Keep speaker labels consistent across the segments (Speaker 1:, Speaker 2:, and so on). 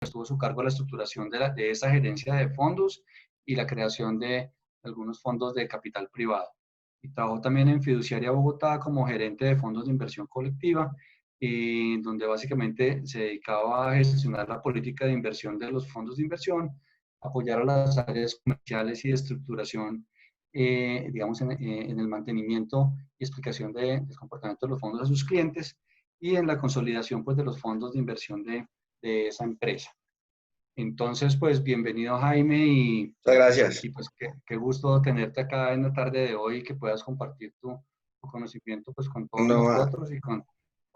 Speaker 1: estuvo a su cargo la estructuración de esa gerencia de fondos y la creación de algunos fondos de capital privado. Y trabajó también en Fiduciaria Bogotá como gerente de fondos de inversión colectiva, donde básicamente se dedicaba a gestionar la política de inversión de los fondos de inversión, apoyar a las áreas comerciales y de estructuración, digamos, en el mantenimiento y explicación del comportamiento de los fondos a sus clientes y en la consolidación pues, de los fondos de inversión de esa empresa. Entonces, pues bienvenido Jaime
Speaker 2: Muchas gracias.
Speaker 1: y pues qué gusto tenerte acá en la tarde de hoy y que puedas compartir tu conocimiento pues con todos
Speaker 2: No,
Speaker 1: nosotros y con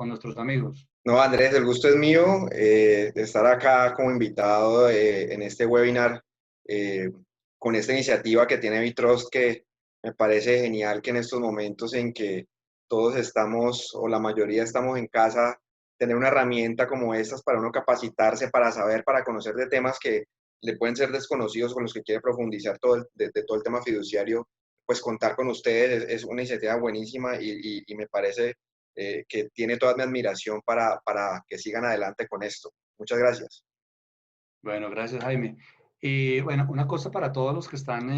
Speaker 1: nuestros amigos.
Speaker 2: no, Andrés, el gusto es mío de estar acá como invitado en este webinar eh, con esta iniciativa que tiene Bitrust, que me parece genial que en estos momentos en que todos estamos o la mayoría estamos en casa, tener una herramienta como estas para uno capacitarse, para saber, para conocer de temas que le pueden ser desconocidos, con los que quiere profundizar de todo el tema fiduciario, pues contar con ustedes es una iniciativa buenísima y me parece que tiene toda mi admiración para que sigan adelante con esto. Muchas gracias.
Speaker 1: Bueno, gracias Jaime. Y bueno, una cosa para todos los que están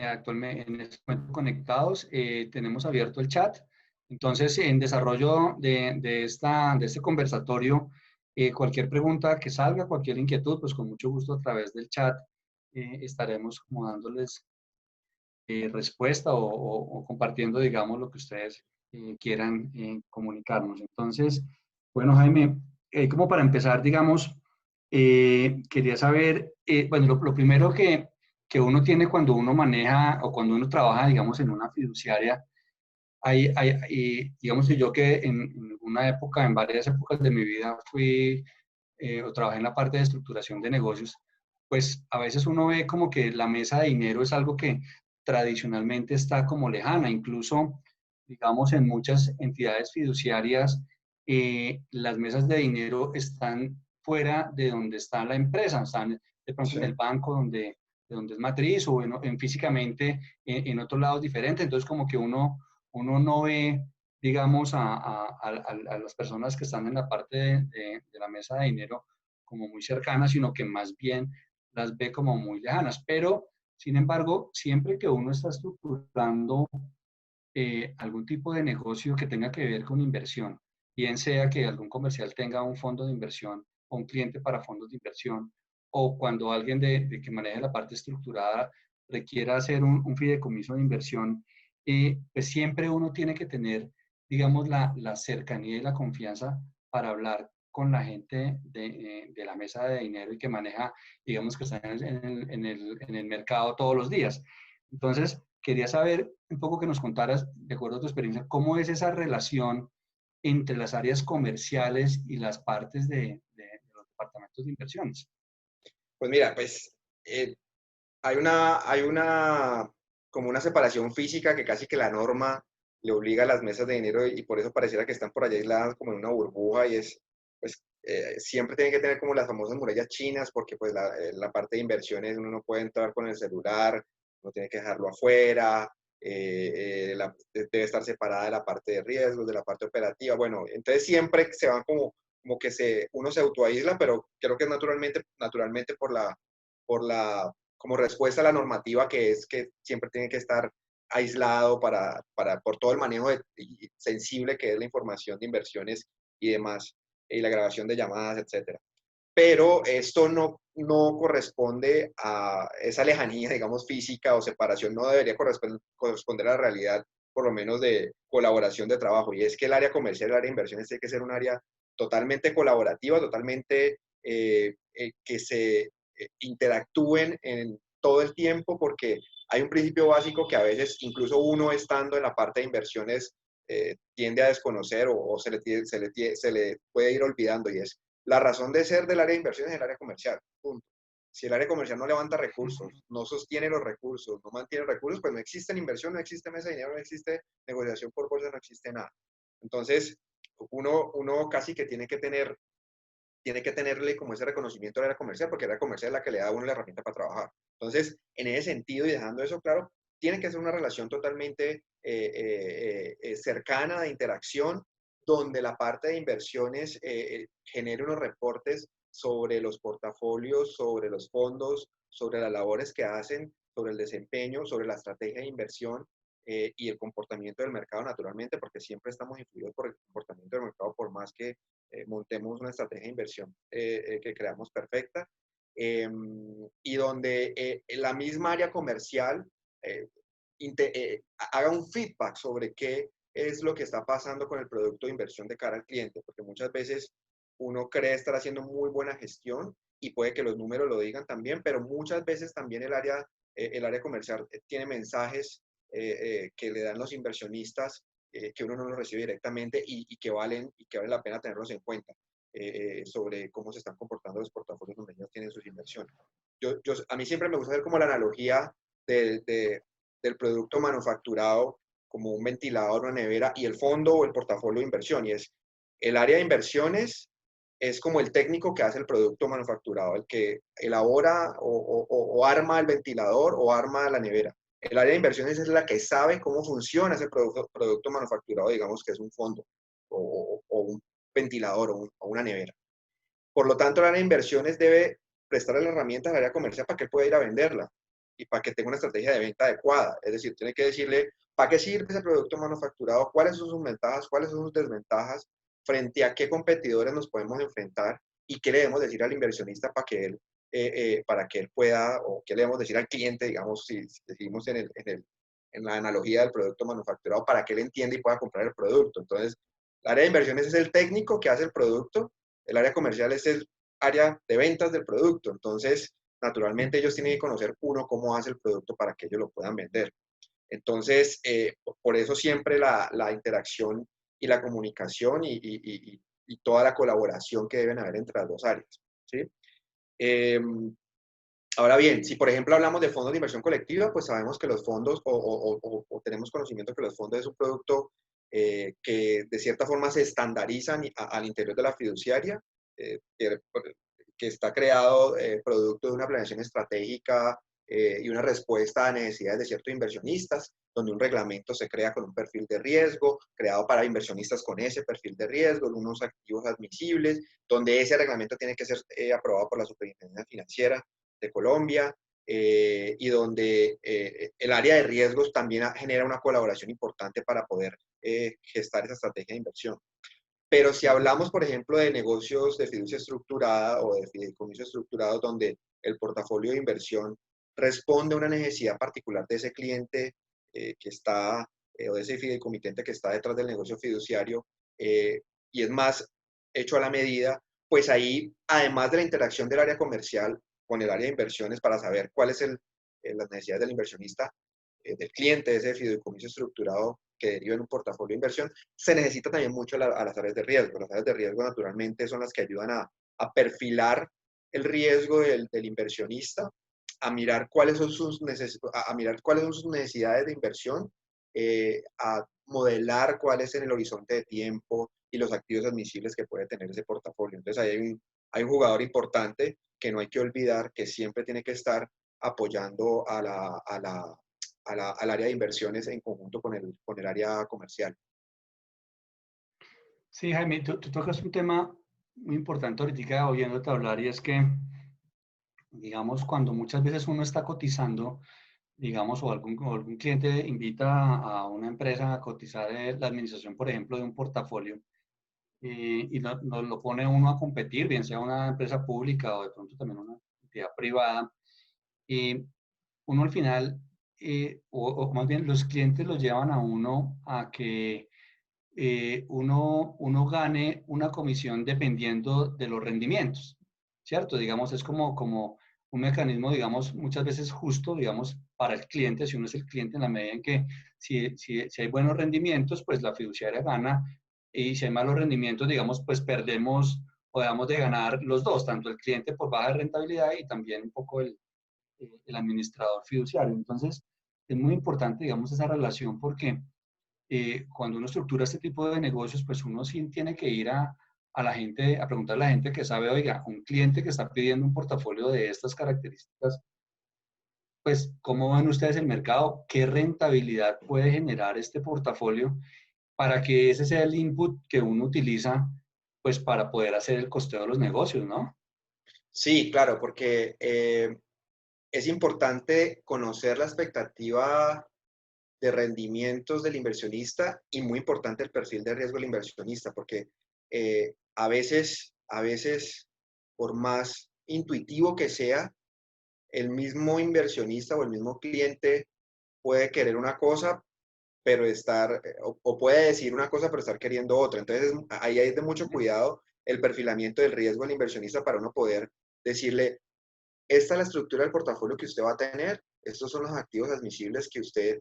Speaker 1: actualmente en este momento conectados, tenemos abierto el chat. Entonces, en desarrollo de este conversatorio, cualquier pregunta que salga, cualquier inquietud, pues con mucho gusto a través del chat estaremos como dándoles respuesta o compartiendo, digamos, lo que ustedes quieran comunicarnos. Entonces, bueno, Jaime, como para empezar, digamos, quería saber, bueno, lo primero que uno tiene cuando uno maneja o cuando uno trabaja, digamos, en una fiduciaria, digamos que yo que en una época, en varias épocas de mi vida fui o trabajé en la parte de estructuración de negocios, pues a veces uno ve como que la mesa de dinero es algo que tradicionalmente está como lejana, incluso, digamos, en muchas entidades fiduciarias, las mesas de dinero están fuera de donde está la empresa, están de pronto
Speaker 2: Sí.
Speaker 1: en el banco de donde es matriz o en físicamente en otros lados diferentes, entonces como que uno no ve digamos, a las personas que están en la parte de la mesa de dinero como muy cercanas, sino que más bien las ve como muy lejanas. Pero, sin embargo, siempre que uno está estructurando algún tipo de negocio que tenga que ver con inversión, bien sea que algún comercial tenga un fondo de inversión o un cliente para fondos de inversión, o cuando alguien de que maneje la parte estructurada requiera hacer un fideicomiso de inversión, pues siempre uno tiene que tener, digamos, la cercanía y la confianza para hablar con la gente de la mesa de dinero y que maneja, digamos, que está en el mercado todos los días. Entonces, quería saber un poco que nos contaras, de acuerdo a tu experiencia, cómo es esa relación entre las áreas comerciales y las partes de los departamentos de inversiones.
Speaker 2: Pues mira, pues como una separación física que casi que la norma le obliga a las mesas de dinero y por eso pareciera que están por allá aisladas como en una burbuja y pues siempre tienen que tener como las famosas murallas chinas porque pues la parte de inversiones uno no puede entrar con el celular, uno tiene que dejarlo afuera, debe estar separada de la parte de riesgos, de la parte operativa, bueno, entonces siempre se van como que uno se autoaísla, pero creo que es naturalmente como respuesta a la normativa que es que siempre tiene que estar aislado por todo el manejo sensible que es la información de inversiones y demás, y la grabación de llamadas, etcétera. Pero esto no corresponde a esa lejanía, digamos, física o separación, no debería corresponder a la realidad, por lo menos de colaboración de trabajo. Y es que el área comercial, el área de inversiones, tiene que ser un área totalmente colaborativa, totalmente que se interactúen en todo el tiempo, porque hay un principio básico que a veces, incluso uno estando en la parte de inversiones, tiende a desconocer o se le puede ir olvidando, y es la razón de ser del área de inversiones es el área comercial. Punto. Si el área comercial no levanta recursos, no sostiene los recursos, no mantiene recursos, pues no existe inversión, no existe mesa de dinero, no existe negociación por bolsa, no existe nada. Entonces, uno casi que tiene que tenerle como ese reconocimiento al área comercial, porque el área comercial es la que le da a uno la herramienta para trabajar. Entonces, en ese sentido y dejando eso claro, tiene que ser una relación totalmente cercana de interacción, donde la parte de inversiones genere unos reportes sobre los portafolios, sobre los fondos, sobre las labores que hacen, sobre el desempeño, sobre la estrategia de inversión y el comportamiento del mercado naturalmente, porque siempre estamos influidos por el comportamiento del mercado, por más que montemos una estrategia de inversión que creamos perfecta. Y donde la misma área comercial eh, haga un feedback sobre qué es lo que está pasando con el producto de inversión de cara al cliente, porque muchas veces uno cree estar haciendo muy buena gestión y puede que los números lo digan también, pero muchas veces también el área comercial tiene mensajes que le dan los inversionistas que uno no los recibe directamente y que vale la pena tenerlos en cuenta sobre cómo se están comportando los portafolios donde ellos tienen sus inversiones. A mí siempre me gusta hacer como la analogía del producto manufacturado como un ventilador, una nevera, y el fondo o el portafolio de inversión. Y es el área de inversiones es como el técnico que hace el producto manufacturado, el que elabora o arma el ventilador o arma la nevera. El área de inversiones es la que sabe cómo funciona ese producto manufacturado, digamos que es un fondo o un ventilador o una nevera. Por lo tanto, el área de inversiones debe prestarle las herramientas al área comercial para que pueda ir a venderla y para que tenga una estrategia de venta adecuada. Es decir, tiene que decirle para qué sirve ese producto manufacturado, cuáles son sus ventajas, cuáles son sus desventajas, frente a qué competidores nos podemos enfrentar y qué le debemos decir al inversionista para que él pueda, o qué le debemos decir al cliente, digamos, si decimos en la analogía del producto manufacturado, para que él entienda y pueda comprar el producto. Entonces, el área de inversiones es el técnico que hace el producto, el área comercial es el área de ventas del producto. Entonces, naturalmente ellos tienen que conocer uno cómo hace el producto para que ellos lo puedan vender. Entonces, por eso siempre la interacción y la comunicación y toda la colaboración que deben haber entre las dos áreas. ¿Sí? Ahora bien, si por ejemplo hablamos de fondos de inversión colectiva, pues sabemos que los fondos, o tenemos conocimiento que los fondos es un producto que de cierta forma se estandarizan al interior de la fiduciaria, que está creado producto de una planeación estratégica y una respuesta a necesidades de ciertos inversionistas, donde un reglamento se crea con un perfil de riesgo, creado para inversionistas con ese perfil de riesgo, unos activos admisibles, donde ese reglamento tiene que ser aprobado por la Superintendencia Financiera de Colombia, y donde el área de riesgos también genera una colaboración importante para poder gestar esa estrategia de inversión. Pero si hablamos, por ejemplo, de negocios de fiducia estructurada o de fideicomiso estructurado, donde el portafolio de inversión responde a una necesidad particular de ese cliente que está, o de ese fideicomitente que está detrás del negocio fiduciario, y es más hecho a la medida, pues ahí, además de la interacción del área comercial con el área de inversiones para saber cuáles son las necesidades del inversionista, del cliente de ese fideicomiso estructurado que deriva en un portafolio de inversión, se necesita también mucho a las áreas de riesgo. Las áreas de riesgo naturalmente son las que ayudan a perfilar el riesgo del inversionista, a mirar cuáles son sus necesidades de inversión, a modelar cuál es en el horizonte de tiempo y los activos admisibles que puede tener ese portafolio. Entonces ahí hay un jugador importante que no hay que olvidar, que siempre tiene que estar apoyando al área de inversiones en conjunto con el área comercial.
Speaker 1: Sí, Jaime, tú tocas un tema muy importante ahorita oyéndote hablar y es que, digamos, cuando muchas veces uno está cotizando, digamos, o algún cliente invita a una empresa a cotizar la administración, por ejemplo, de un portafolio y nos lo pone uno a competir, bien sea una empresa pública o de pronto también una entidad privada, y uno al final, o más bien los clientes los llevan a uno a que uno gane una comisión dependiendo de los rendimientos, ¿cierto? Digamos, es como un mecanismo, digamos, muchas veces justo, digamos, para el cliente, si uno es el cliente, en la medida en que si hay buenos rendimientos, pues la fiduciaria gana, y si hay malos rendimientos, digamos, pues perdemos o dejamos de ganar los dos, tanto el cliente por baja rentabilidad y también un poco el administrador fiduciario. Entonces, es muy importante, digamos, esa relación porque cuando uno estructura este tipo de negocios, pues uno sí tiene que ir a la gente, a preguntarle a la gente que sabe, oiga, un cliente que está pidiendo un portafolio de estas características, pues, ¿cómo ven ustedes el mercado? ¿Qué rentabilidad puede generar este portafolio para que ese sea el input que uno utiliza, pues, para poder hacer el costeo de los negocios, ¿no?
Speaker 2: Sí, claro, porque es importante conocer la expectativa de rendimientos del inversionista y muy importante el perfil de riesgo del inversionista, porque a veces, por más intuitivo que sea, el mismo inversionista o el mismo cliente puede querer una cosa, pero o puede decir una cosa, pero estar queriendo otra. Entonces, ahí hay de mucho cuidado el perfilamiento del riesgo del inversionista para uno poder decirle, esta es la estructura del portafolio que usted va a tener, estos son los activos admisibles que usted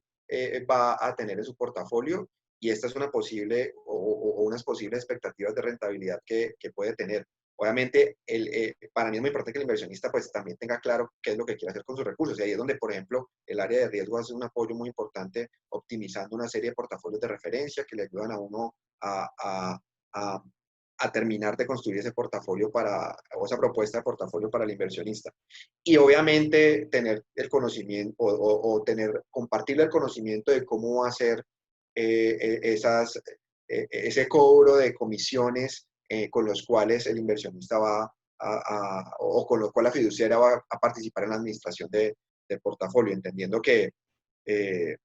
Speaker 2: va a tener en su portafolio y esta es una posible o unas posibles expectativas de rentabilidad que puede tener. Obviamente, para mí es muy importante que el inversionista pues también tenga claro qué es lo que quiere hacer con sus recursos. Y ahí es donde, por ejemplo, el área de riesgo hace un apoyo muy importante optimizando una serie de portafolios de referencia que le ayudan a uno a, a terminar de construir ese portafolio o esa propuesta de portafolio para el inversionista. Y obviamente tener el conocimiento compartirle el conocimiento de cómo va a hacer ese cobro de comisiones con los cuales el inversionista o con los cuales la fiduciaria va a participar en la administración del portafolio, entendiendo que eh,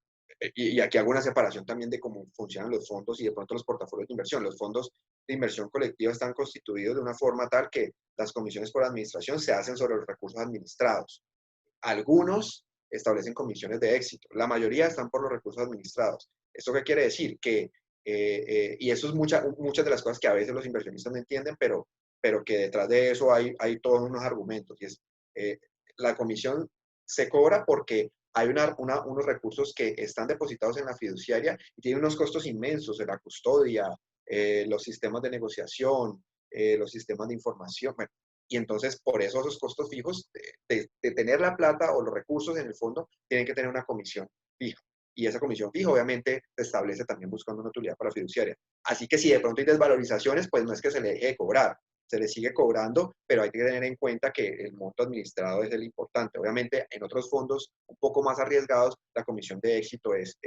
Speaker 2: y aquí hago una separación también de cómo funcionan los fondos y de pronto los portafolios de inversión. Los fondos de inversión colectiva están constituidos de una forma tal que las comisiones por administración se hacen sobre los recursos administrados. Algunos establecen comisiones de éxito, la mayoría están por los recursos administrados. ¿Esto qué quiere decir? Y eso es muchas de las cosas que a veces los inversionistas no entienden, pero que detrás de eso hay todos unos argumentos. Y es, eh, la comisión se cobra porque hay unos recursos que están depositados en la fiduciaria y tienen unos costos inmensos de la custodia, los sistemas de negociación, los sistemas de información. Bueno, y entonces, por eso esos costos fijos de tener la plata o los recursos en el fondo tienen que tener una comisión fija. Y esa comisión fija, obviamente, se establece también buscando una utilidad para la fiduciaria. Así que si de pronto hay desvalorizaciones, pues no es que se le deje de cobrar, se le sigue cobrando, pero hay que tener en cuenta que el monto administrado es el importante. Obviamente, en otros fondos un poco más arriesgados, la comisión de éxito es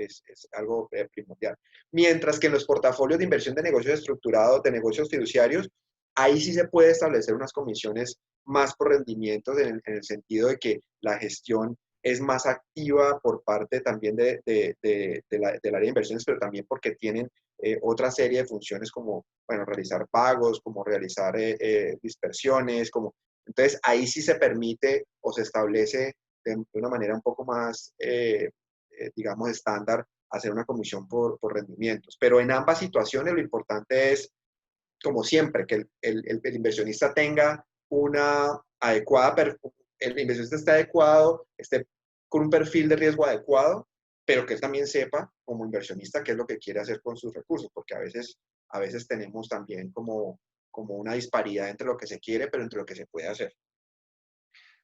Speaker 2: algo primordial. Mientras que en los portafolios de inversión de negocios estructurados, de negocios fiduciarios, ahí sí se puede establecer unas comisiones más por rendimientos en el sentido de que la gestión es más activa por parte también del área de inversiones, pero también porque tienen otra serie de funciones como, bueno, realizar pagos, como realizar dispersiones, entonces ahí sí se permite o se establece de una manera un poco más, digamos, estándar, hacer una comisión por rendimientos. Pero en ambas situaciones lo importante es, como siempre, que el inversionista tenga una adecuada, el inversionista esté adecuado, esté con un perfil de riesgo adecuado, pero que él también sepa, como inversionista, qué es lo que quiere hacer con sus recursos, porque a veces tenemos también como una disparidad entre lo que se quiere, pero entre lo que se puede hacer.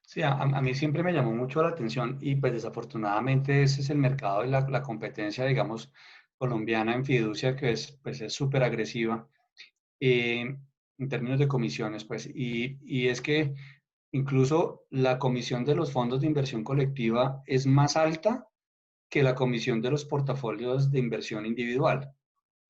Speaker 1: Sí, a mí siempre me llamó mucho la atención y pues desafortunadamente ese es el mercado y la competencia, digamos, colombiana en fiducia que pues es súper agresiva en términos de comisiones, pues, y es que incluso la comisión de los fondos de inversión colectiva es más alta que la comisión de los portafolios de inversión individual.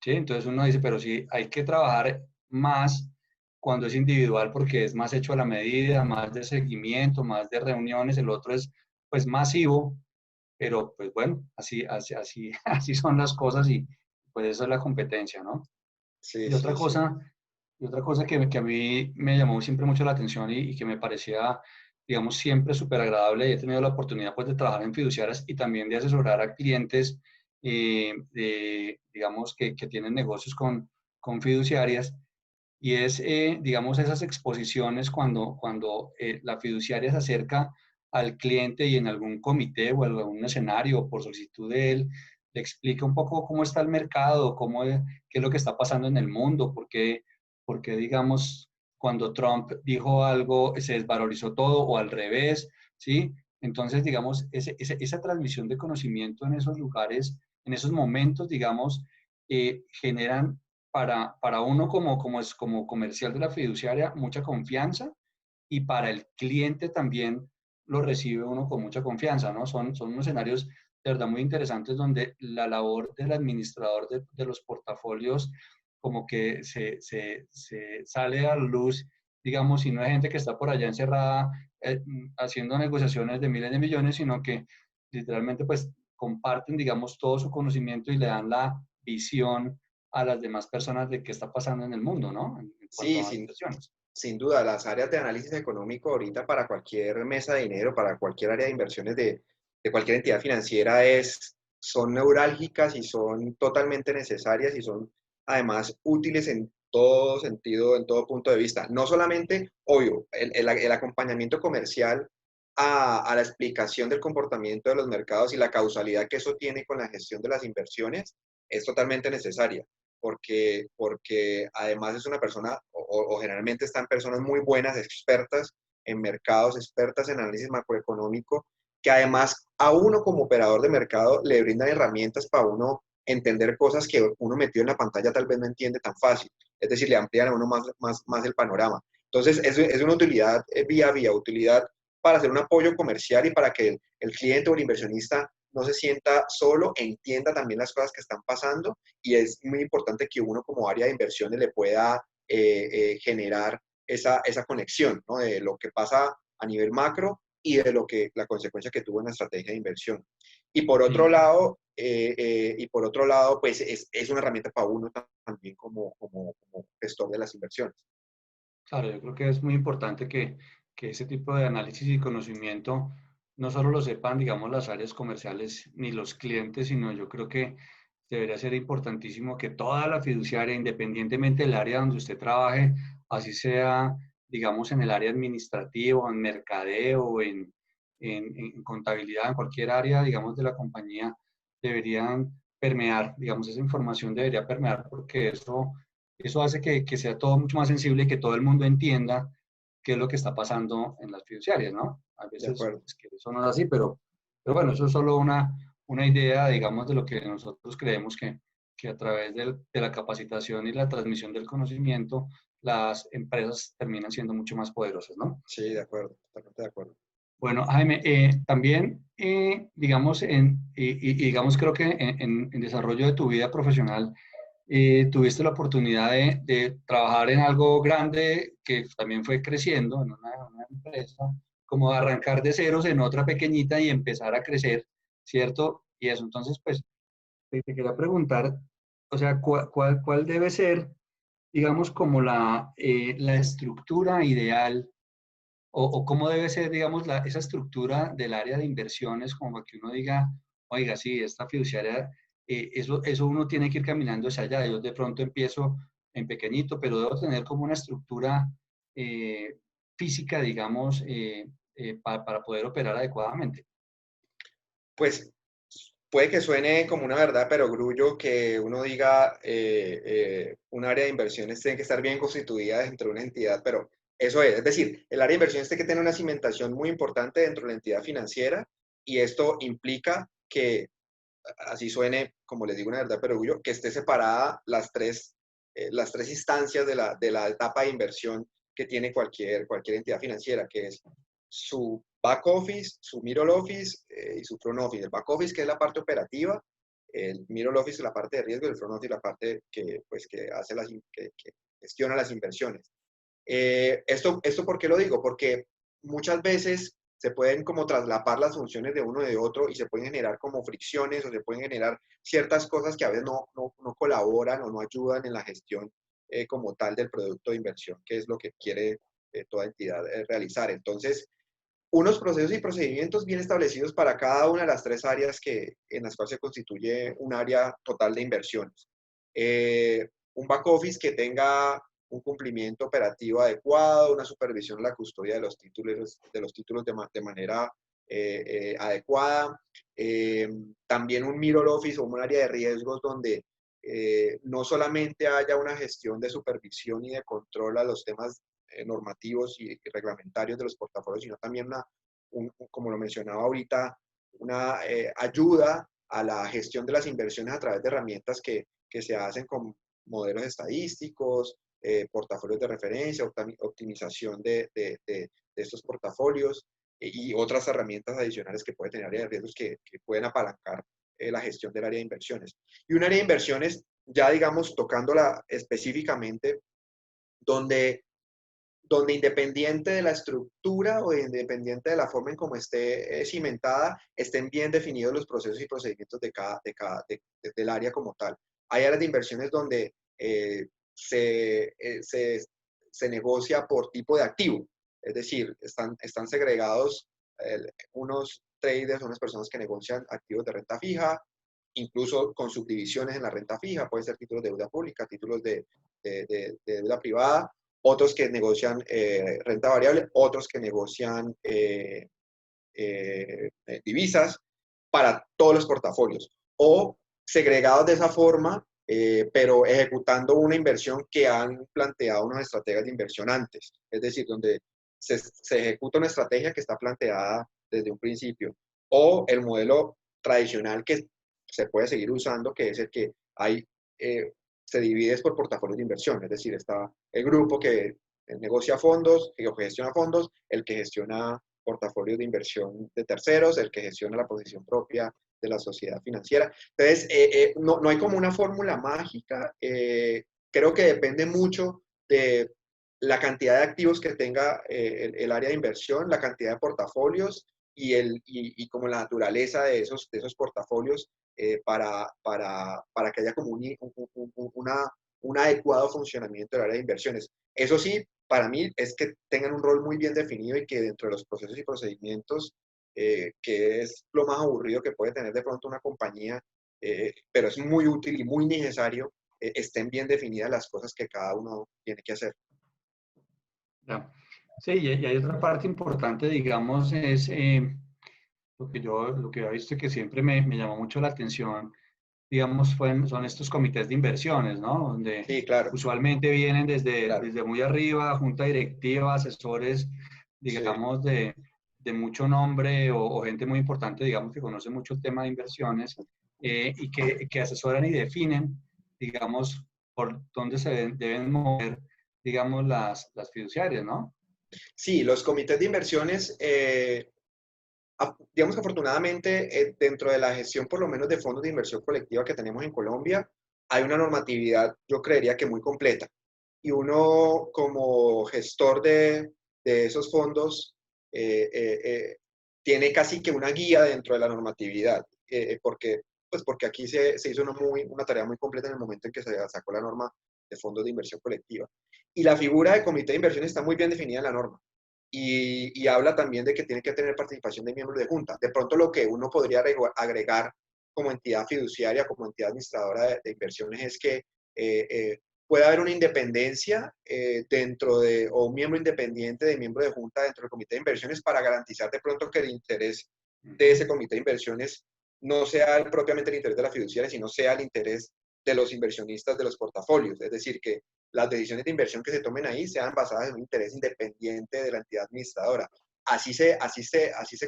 Speaker 1: ¿Sí? Entonces uno dice, pero sí, hay que trabajar más cuando es individual porque es más hecho a la medida, más de seguimiento, más de reuniones, el otro es pues masivo, pero pues bueno, así son las cosas y pues eso es la competencia, ¿no?
Speaker 2: Sí,
Speaker 1: Y otra
Speaker 2: sí, sí.
Speaker 1: cosa, y otra cosa que a mí me llamó siempre mucho la atención y que me parecía, digamos, siempre súper agradable y he tenido la oportunidad pues de trabajar en fiduciarias y también de asesorar a clientes, digamos, que tienen negocios con fiduciarias y es, digamos, esas exposiciones cuando la fiduciaria se acerca al cliente y en algún comité o algún escenario o por solicitud de él, le explica un poco cómo está el mercado, qué es lo que está pasando en el mundo, por qué, digamos, cuando Trump dijo algo se desvalorizó todo o al revés, ¿sí? Entonces, digamos, esa transmisión de conocimiento en esos lugares, en esos momentos, digamos, generan para uno como comercial de la fiduciaria mucha confianza y para el cliente también lo recibe uno con mucha confianza, ¿no? Son unos escenarios de verdad muy interesantes donde la labor del administrador de los portafolios como que se sale a la luz digamos, y no hay gente que está por allá encerrada haciendo negociaciones de miles de millones, sino que literalmente pues comparten, digamos, todo su conocimiento y le dan la visión a las demás personas de qué está pasando en el mundo, ¿no? En cuanto
Speaker 2: Sí,
Speaker 1: a inversiones.
Speaker 2: sin duda, las áreas de análisis económico ahorita para cualquier mesa de dinero, para cualquier área de inversiones de cualquier entidad financiera son neurálgicas y son totalmente necesarias y son además útiles en todo sentido, en todo punto de vista. No solamente, obvio, el acompañamiento comercial a la explicación del comportamiento de los mercados y la causalidad que eso tiene con la gestión de las inversiones es totalmente necesaria porque además es una persona, o generalmente están personas muy buenas, expertas en mercados, expertas en análisis macroeconómico, que además a uno como operador de mercado le brindan herramientas para uno entender cosas que uno metido en la pantalla tal vez no entiende tan fácil. Es decir, le amplían a uno más el panorama. Entonces, es una utilidad vía, utilidad para hacer un apoyo comercial y para que el cliente o el inversionista no se sienta solo, entienda también las cosas que están pasando y es muy importante que uno como área de inversiones le pueda generar esa conexión, ¿no? De lo que pasa a nivel macro y de la consecuencia que tuvo en la estrategia de inversión. Y por otro
Speaker 1: Sí,
Speaker 2: lado, pues es una herramienta para uno también como gestor de las inversiones.
Speaker 1: claro, yo creo que es muy importante que ese tipo de análisis y conocimiento no solo lo sepan, digamos, las áreas comerciales ni los clientes, sino yo creo que debería ser importantísimo que toda la fiduciaria, independientemente del área donde usted trabaje, así sea, digamos, en el área administrativa, en mercadeo, en contabilidad, en cualquier área, digamos, de la compañía, deberían permear, digamos, esa información debería permear porque eso hace que sea todo mucho más sensible y que todo el mundo entienda qué es lo que está pasando en las fiduciarias, ¿no? A
Speaker 2: De
Speaker 1: veces
Speaker 2: acuerdo.
Speaker 1: es que eso no es así, pero bueno, eso es solo una idea, digamos, de lo que nosotros creemos que a través de la capacitación y la transmisión del conocimiento, las empresas terminan siendo mucho más poderosas, ¿no?
Speaker 2: Sí, de acuerdo, totalmente de acuerdo.
Speaker 1: Bueno, Jaime, también, digamos, digamos, creo que en desarrollo de tu vida profesional, tuviste la oportunidad de trabajar en algo grande que también fue creciendo, en una empresa, como de arrancar de ceros en otra pequeñita y empezar a crecer, ¿cierto? Y eso, entonces, pues, te quería preguntar, o sea, ¿cuál debe ser, digamos, como la estructura ideal o cómo debe ser, digamos, esa estructura del área de inversiones, como para que uno diga, oiga, sí, esta fiduciaria, eso uno tiene que ir caminando hacia allá. Yo de pronto empiezo en pequeñito, pero debo tener como una estructura eh, física, digamos, para poder operar adecuadamente.
Speaker 2: Pues puede que suene como una verdad, pero grullo que uno diga un área de inversiones tiene que estar bien constituida dentro de una entidad, pero eso es decir, el área de inversiones tiene que tener una cimentación muy importante dentro de la entidad financiera y esto implica que, así suene, como les digo una verdad, pero grullo, que esté separada las tres instancias de la etapa de inversión que tiene cualquier entidad financiera, que es su back office, su middle office y su front office. El back office, que es la parte operativa, el middle office es la parte de riesgo, y el front office la parte que gestiona las inversiones. ¿Esto por qué lo digo? Porque muchas veces se pueden como traslapar las funciones de uno y de otro y se pueden generar como fricciones o se pueden generar ciertas cosas que a veces no colaboran o no ayudan en la gestión como tal del producto de inversión, que es lo que quiere toda entidad realizar. Entonces, unos procesos y procedimientos bien establecidos para cada una de las tres áreas en las cuales se constituye un área total de inversiones. Un back office que tenga un cumplimiento operativo adecuado, una supervisión de la custodia de manera adecuada. También un middle office o un área de riesgos donde no solamente haya una gestión de supervisión y de control a los temas normativos y reglamentarios de los portafolios, sino también como lo mencionaba ahorita, una ayuda a la gestión de las inversiones a través de herramientas que se hacen con modelos estadísticos, portafolios de referencia, optimización de estos portafolios y otras herramientas adicionales que puede tener área de riesgos que pueden apalancar la gestión del área de inversiones. Y un área de inversiones, ya digamos, tocándola específicamente, donde donde independiente de la estructura o independiente de la forma en cómo esté cimentada, estén bien definidos los procesos y procedimientos del área como tal. Hay áreas de inversiones donde se, se negocia por tipo de activo, es decir, están segregados unos traders, unas personas que negocian activos de renta fija, incluso con subdivisiones en la renta fija, puede ser títulos de deuda pública, títulos de deuda privada, otros que negocian renta variable, otros que negocian divisas para todos los portafolios, o segregados de esa forma, pero ejecutando una inversión que han planteado unos estrategas de inversión antes, es decir, donde se ejecuta una estrategia que está planteada desde un principio, o el modelo tradicional que se puede seguir usando, que es el que hay, se divide por portafolios de inversión, es decir, está el grupo que negocia fondos, que gestiona fondos, el que gestiona portafolios de inversión de terceros, el que gestiona la posición propia de la sociedad financiera. Entonces, no hay como una fórmula mágica, creo que depende mucho de la cantidad de activos que tenga el área de inversión, la cantidad de portafolios y como la naturaleza de esos portafolios para que haya como un adecuado funcionamiento del área de inversiones. Eso sí, para mí es que tengan un rol muy bien definido y que dentro de los procesos y procedimientos, que es lo más aburrido que puede tener de pronto una compañía, pero es muy útil y muy necesario, estén bien definidas las cosas que cada uno tiene que hacer.
Speaker 1: Ya. Sí, y hay otra parte importante, digamos, es lo que he visto que siempre me llamó mucho la atención, digamos, son estos comités de inversiones, ¿no? Donde
Speaker 2: Sí, claro,
Speaker 1: usualmente vienen
Speaker 2: claro.
Speaker 1: desde muy arriba, junta directiva, asesores,
Speaker 2: Sí.
Speaker 1: digamos, de mucho nombre o gente muy importante, digamos, que conoce mucho el tema de inversiones y que asesoran y definen, digamos, por dónde se deben mover, digamos, las fiduciarias, ¿no?
Speaker 2: Sí, los comités de inversiones, digamos que afortunadamente dentro de la gestión por lo menos de fondos de inversión colectiva que tenemos en Colombia, hay una normatividad, yo creería que muy completa. Y uno como gestor de esos fondos tiene casi que una guía dentro de la normatividad, porque aquí se hizo una tarea muy completa en el momento en que se sacó la norma de fondos de inversión colectiva. Y la figura de comité de inversión está muy bien definida en la norma. Y habla también de que tiene que tener participación de miembros de junta. De pronto lo que uno podría agregar como entidad fiduciaria, como entidad administradora de inversiones es que puede haber una independencia o un miembro independiente de miembro de junta dentro del comité de inversiones para garantizar de pronto que el interés de ese comité de inversiones no sea propiamente el interés de la fiduciaria, sino sea el interés de los inversionistas de los portafolios. Es decir, que las decisiones de inversión que se tomen ahí sean basadas en un interés independiente de la entidad administradora. Así se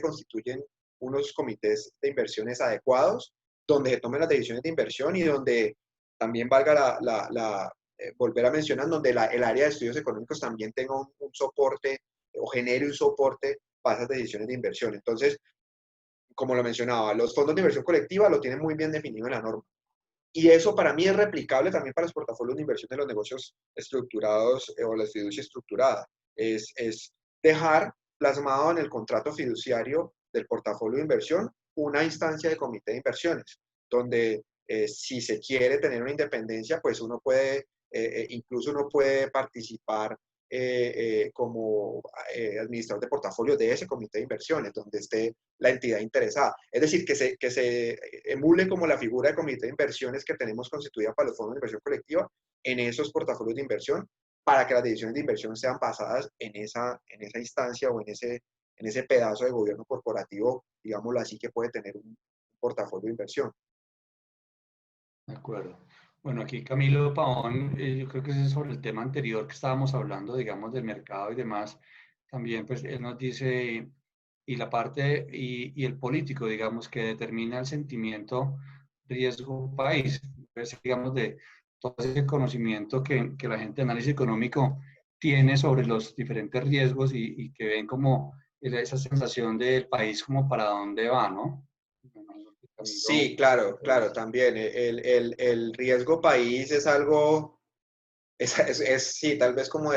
Speaker 2: constituyen unos comités de inversiones adecuados, donde se tomen las decisiones de inversión y donde también valga volver a mencionar, donde el área de estudios económicos también tenga un soporte o genere un soporte para esas decisiones de inversión. Entonces, como lo mencionaba, los fondos de inversión colectiva lo tienen muy bien definido en la norma. Y eso para mí es replicable también para los portafolios de inversión de los negocios estructurados o la fiducia estructurada. Es dejar plasmado en el contrato fiduciario del portafolio de inversión una instancia de comité de inversiones, donde si se quiere tener una independencia, pues uno puede, incluso uno puede participar como administrador de portafolio de ese comité de inversiones, donde esté la entidad interesada. Es decir, que se emule como la figura de comité de inversiones que tenemos constituida para los fondos de inversión colectiva en esos portafolios de inversión, para que las decisiones de inversión sean basadas en esa instancia o en ese pedazo de gobierno corporativo, digámoslo así, que puede tener un portafolio de inversión.
Speaker 1: De acuerdo. Bueno, aquí Camilo Pavón, yo creo que es sobre el tema anterior que estábamos hablando, digamos, del mercado y demás. También, pues, él nos dice, y la parte, y el político, digamos, que determina el sentimiento riesgo país, pues, digamos, de todo ese conocimiento que la gente de análisis económico tiene sobre los diferentes riesgos y que ven como esa sensación del país como para dónde va, ¿no? Me imagino que Camilo,
Speaker 2: Sí, claro,
Speaker 1: pues,
Speaker 2: claro, también. El riesgo país es algo, sí, tal vez como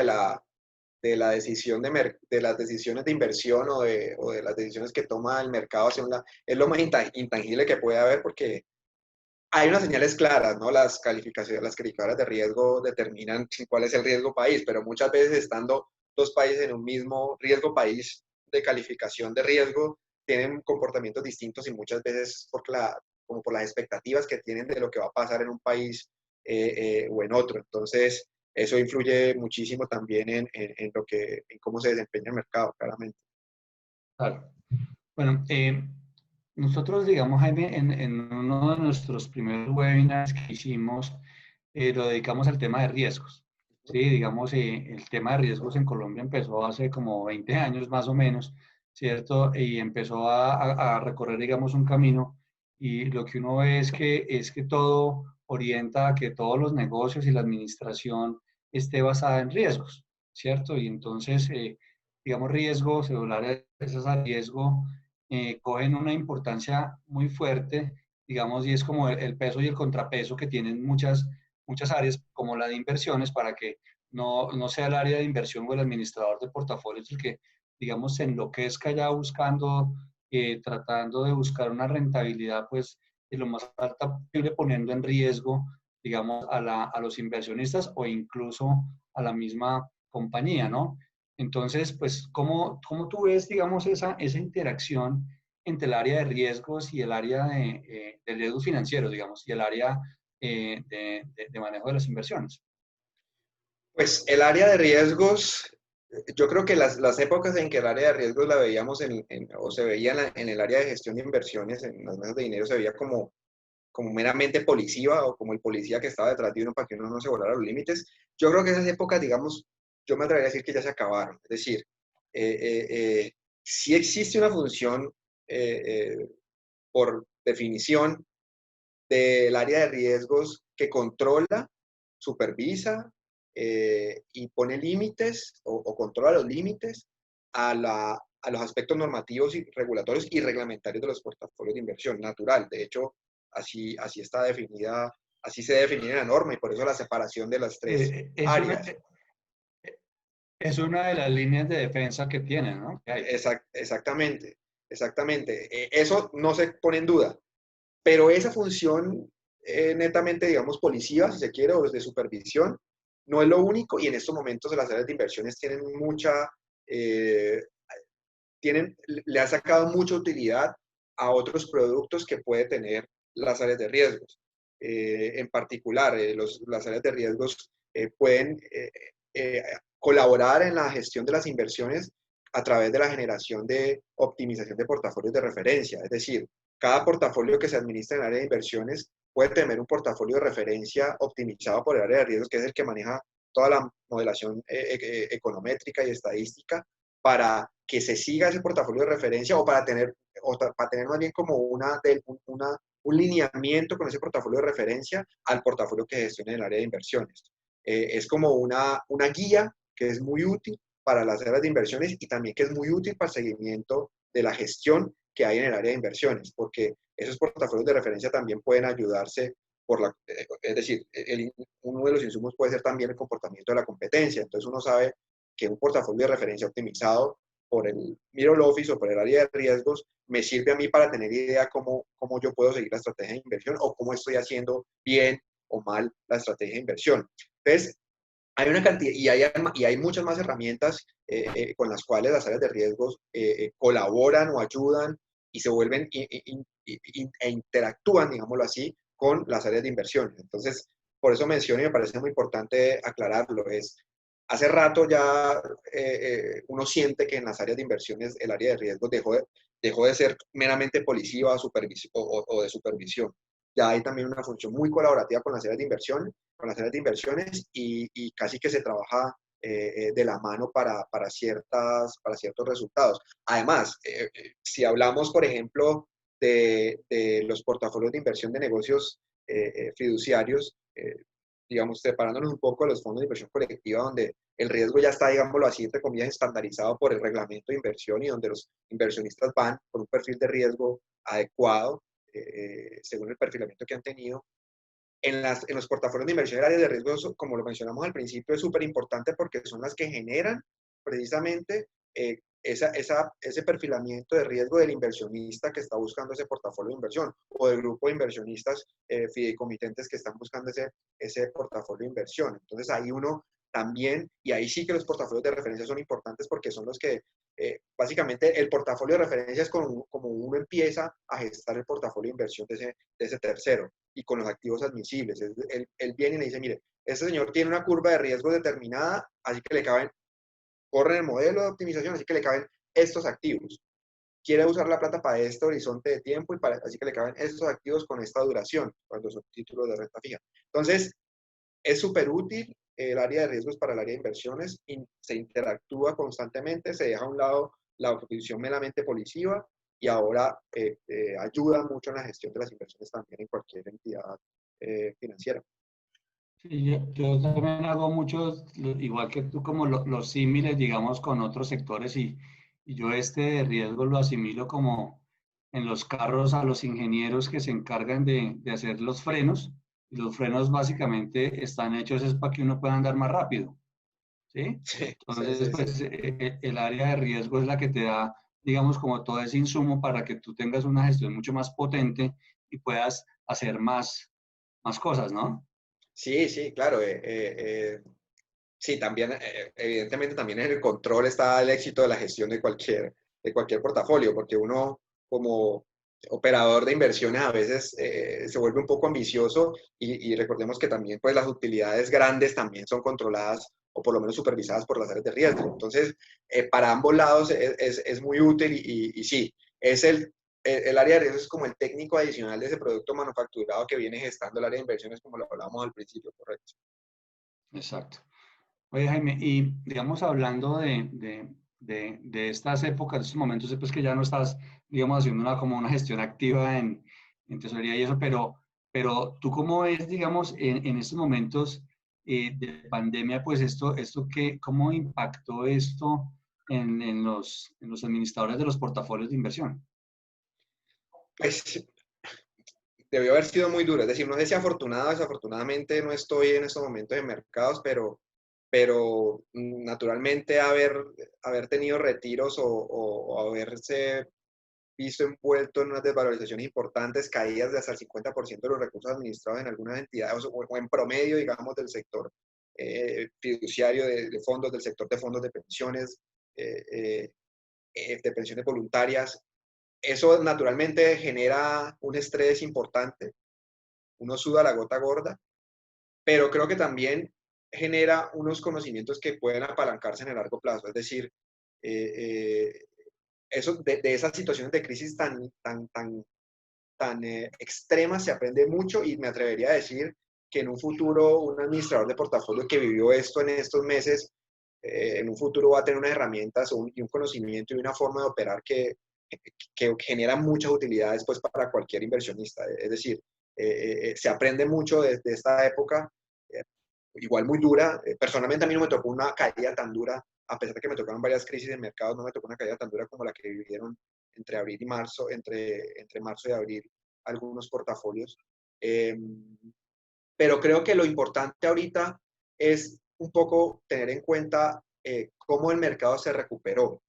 Speaker 2: de la decisión de las decisiones de inversión o de las decisiones que toma el mercado hacia un lado, es lo más intangible que puede haber porque hay unas señales claras, ¿no? Las calificaciones, las calificadoras de riesgo determinan cuál es el riesgo país, pero muchas veces estando dos países en un mismo riesgo país de calificación de riesgo, tienen comportamientos distintos y muchas veces como por las expectativas que tienen de lo que va a pasar en un país o en otro. Entonces, eso influye muchísimo también en cómo se desempeña el mercado, claramente.
Speaker 1: Claro. Bueno, nosotros, digamos, Jaime, en uno de nuestros primeros webinars que hicimos, lo dedicamos al tema de riesgos. Sí, digamos, el tema de riesgos en Colombia empezó hace como 20 años más o menos, ¿cierto? Y empezó a recorrer, digamos, un camino y lo que uno ve es que todo orienta a que todos los negocios y la administración esté basada en riesgos, ¿cierto? Y entonces, digamos, riesgos, celulares a riesgo, cogen una importancia muy fuerte, digamos, y es como el peso y el contrapeso que tienen muchas áreas, como la de inversiones, para que no sea el área de inversión o el administrador de portafolios el que, digamos, se enloquezca ya buscando, tratando de buscar una rentabilidad, pues, de lo más alta posible, poniendo en riesgo, digamos, a los inversionistas o incluso a la misma compañía, ¿no? Entonces, pues, ¿cómo tú ves, digamos, esa interacción entre el área de riesgos y el área de riesgos financieros, digamos, y el área de manejo de las inversiones?
Speaker 2: Pues el área de riesgos, yo creo que las épocas en que el área de riesgos la veíamos o se veía en el área de gestión de inversiones, en las mesas de dinero, se veía como meramente policiva o como el policía que estaba detrás de uno para que uno no se volara los límites. Yo creo que esas épocas, digamos, yo me atrevería a decir que ya se acabaron. Es decir, sí existe una función por definición del área de riesgos que controla, supervisa y pone límites o controla los límites a los aspectos normativos y regulatorios y reglamentarios de los portafolios de inversión natural. De hecho, así está definida, así se define en la norma y por eso la separación de las tres
Speaker 1: Eh, es una,
Speaker 2: áreas.
Speaker 1: es una de las líneas de defensa que tienen, ¿no? Que hay.
Speaker 2: Exactamente, exactamente. Eso no se pone en duda, pero esa función netamente, digamos, policiva, si se quiere, o de supervisión, no es lo único y en estos momentos las áreas de inversiones tienen eh, le ha sacado mucha utilidad a otros productos que puede tener las áreas de riesgos. En particular, las áreas de riesgos pueden colaborar en la gestión de las inversiones a través de la generación de optimización de portafolios de referencia. Es decir, cada portafolio que se administra en el área de inversiones puede tener un portafolio de referencia optimizado por el área de riesgos, que es el que maneja toda la modelación econométrica y estadística para que se siga ese portafolio de referencia para tener más bien como un lineamiento con ese portafolio de referencia al portafolio que gestiona en el área de inversiones. Es como una guía que es muy útil para las áreas de inversiones y también que es muy útil para el seguimiento de la gestión que hay en el área de inversiones, porque esos portafolios de referencia también pueden ayudarse es decir, uno de los insumos puede ser también el comportamiento de la competencia. Entonces uno sabe que un portafolio de referencia optimizado por el middle office o por el área de riesgos me sirve a mí para tener idea cómo yo puedo seguir la estrategia de inversión o cómo estoy haciendo bien o mal la estrategia de inversión. Entonces, hay una cantidad y hay muchas más herramientas con las cuales las áreas de riesgos colaboran o ayudan y se vuelven e interactúan, digámoslo así, con las áreas de inversión. Entonces, por eso menciono y me parece muy importante aclararlo, hace rato ya uno siente que en las áreas de inversiones el área de riesgos dejó de ser meramente policiva o de supervisión. Ya hay también una función muy colaborativa con las áreas de inversión, con las áreas de inversiones y casi que se trabaja de la mano para ciertos resultados. Además, si hablamos, por ejemplo, de los portafolios de inversión de negocios fiduciarios, digamos, separándonos un poco de los fondos de inversión colectiva, donde el riesgo ya está, digámoslo así, entre comillas, estandarizado por el reglamento de inversión y donde los inversionistas van con un perfil de riesgo adecuado según el perfilamiento que han tenido. En los portafolios de inversión en áreas de riesgo, como lo mencionamos al principio, es súper importante porque son las que generan precisamente ese perfilamiento de riesgo del inversionista que está buscando ese portafolio de inversión o del grupo de inversionistas fideicomitentes que están buscando ese portafolio de inversión. Entonces ahí uno también, y ahí sí que los portafolios de referencia son importantes porque son los que básicamente el portafolio de referencia es como uno empieza a gestar el portafolio de inversión de ese tercero y con los activos admisibles. Él viene y le dice, mire, este señor tiene una curva de riesgo determinada, así que le caben, corren el modelo de optimización, así que le caben estos activos. Quiere usar la plata para este horizonte de tiempo y así que le caben estos activos con esta duración, cuando son títulos de renta fija. Entonces, es súper útil el área de riesgos para el área de inversiones, se interactúa constantemente, se deja a un lado la posición meramente policiva y ahora ayuda mucho en la gestión de las inversiones también en cualquier entidad financiera.
Speaker 1: Sí, yo también hago muchos, igual que tú, como los símiles, digamos, con otros sectores y yo este de riesgo lo asimilo como en los carros a los ingenieros que se encargan de hacer los frenos. Y los frenos básicamente están hechos es para que uno pueda andar más rápido, ¿sí?
Speaker 2: Sí, sí,
Speaker 1: Entonces,
Speaker 2: sí, sí.
Speaker 1: pues el área de riesgo es la que te da, digamos, como todo ese insumo para que tú tengas una gestión mucho más potente y puedas hacer más cosas, ¿no?
Speaker 2: Sí, sí, claro. Sí, también, evidentemente también en el control está el éxito de la gestión de cualquier portafolio, porque uno como operador de inversiones a veces se vuelve un poco ambicioso y recordemos que también pues las utilidades grandes también son controladas o por lo menos supervisadas por las áreas de riesgo. Entonces, para ambos lados es muy útil y sí, es el área de riesgo es como el técnico adicional de ese producto manufacturado que viene gestando el área de inversiones como lo hablábamos al principio, correcto.
Speaker 1: Exacto. Oye, Jaime, y digamos, hablando de estas épocas, de estos momentos, pues que ya no estás, digamos, haciendo como una gestión activa en tesorería y eso, pero tú cómo ves, digamos, en estos momentos de pandemia, pues ¿cómo impactó esto en los administradores de los portafolios de inversión?
Speaker 2: Pues debió haber sido muy duro. Es decir, no sé si afortunado o desafortunadamente no estoy en estos momentos en mercados, pero naturalmente haber tenido retiros o haberse visto envuelto en unas desvalorizaciones importantes, caídas de hasta el 50% de los recursos administrados en algunas entidades o en promedio, digamos, del sector fiduciario de fondos, del sector de fondos de pensiones, eh, de pensiones voluntarias. Eso naturalmente genera un estrés importante, uno suda la gota gorda, pero creo que también genera unos conocimientos que pueden apalancarse en el largo plazo. Es decir, eh, eso, de esas situaciones de crisis tan extremas se aprende mucho y me atrevería a decir que en un futuro un administrador de portafolio que vivió esto en estos meses, en un futuro va a tener unas herramientas y un conocimiento y una forma de operar que genera muchas utilidades pues, para cualquier inversionista. Es decir, se aprende mucho de esta época, eh, igual muy dura. Personalmente a mí no me tocó una caída tan dura, a pesar de que me tocaron varias crisis de mercado, no me tocó una caída tan dura como la que vivieron entre abril y marzo, entre marzo y abril, algunos portafolios. Eh, pero creo que lo importante ahorita es un poco tener en cuenta cómo el mercado se recuperó,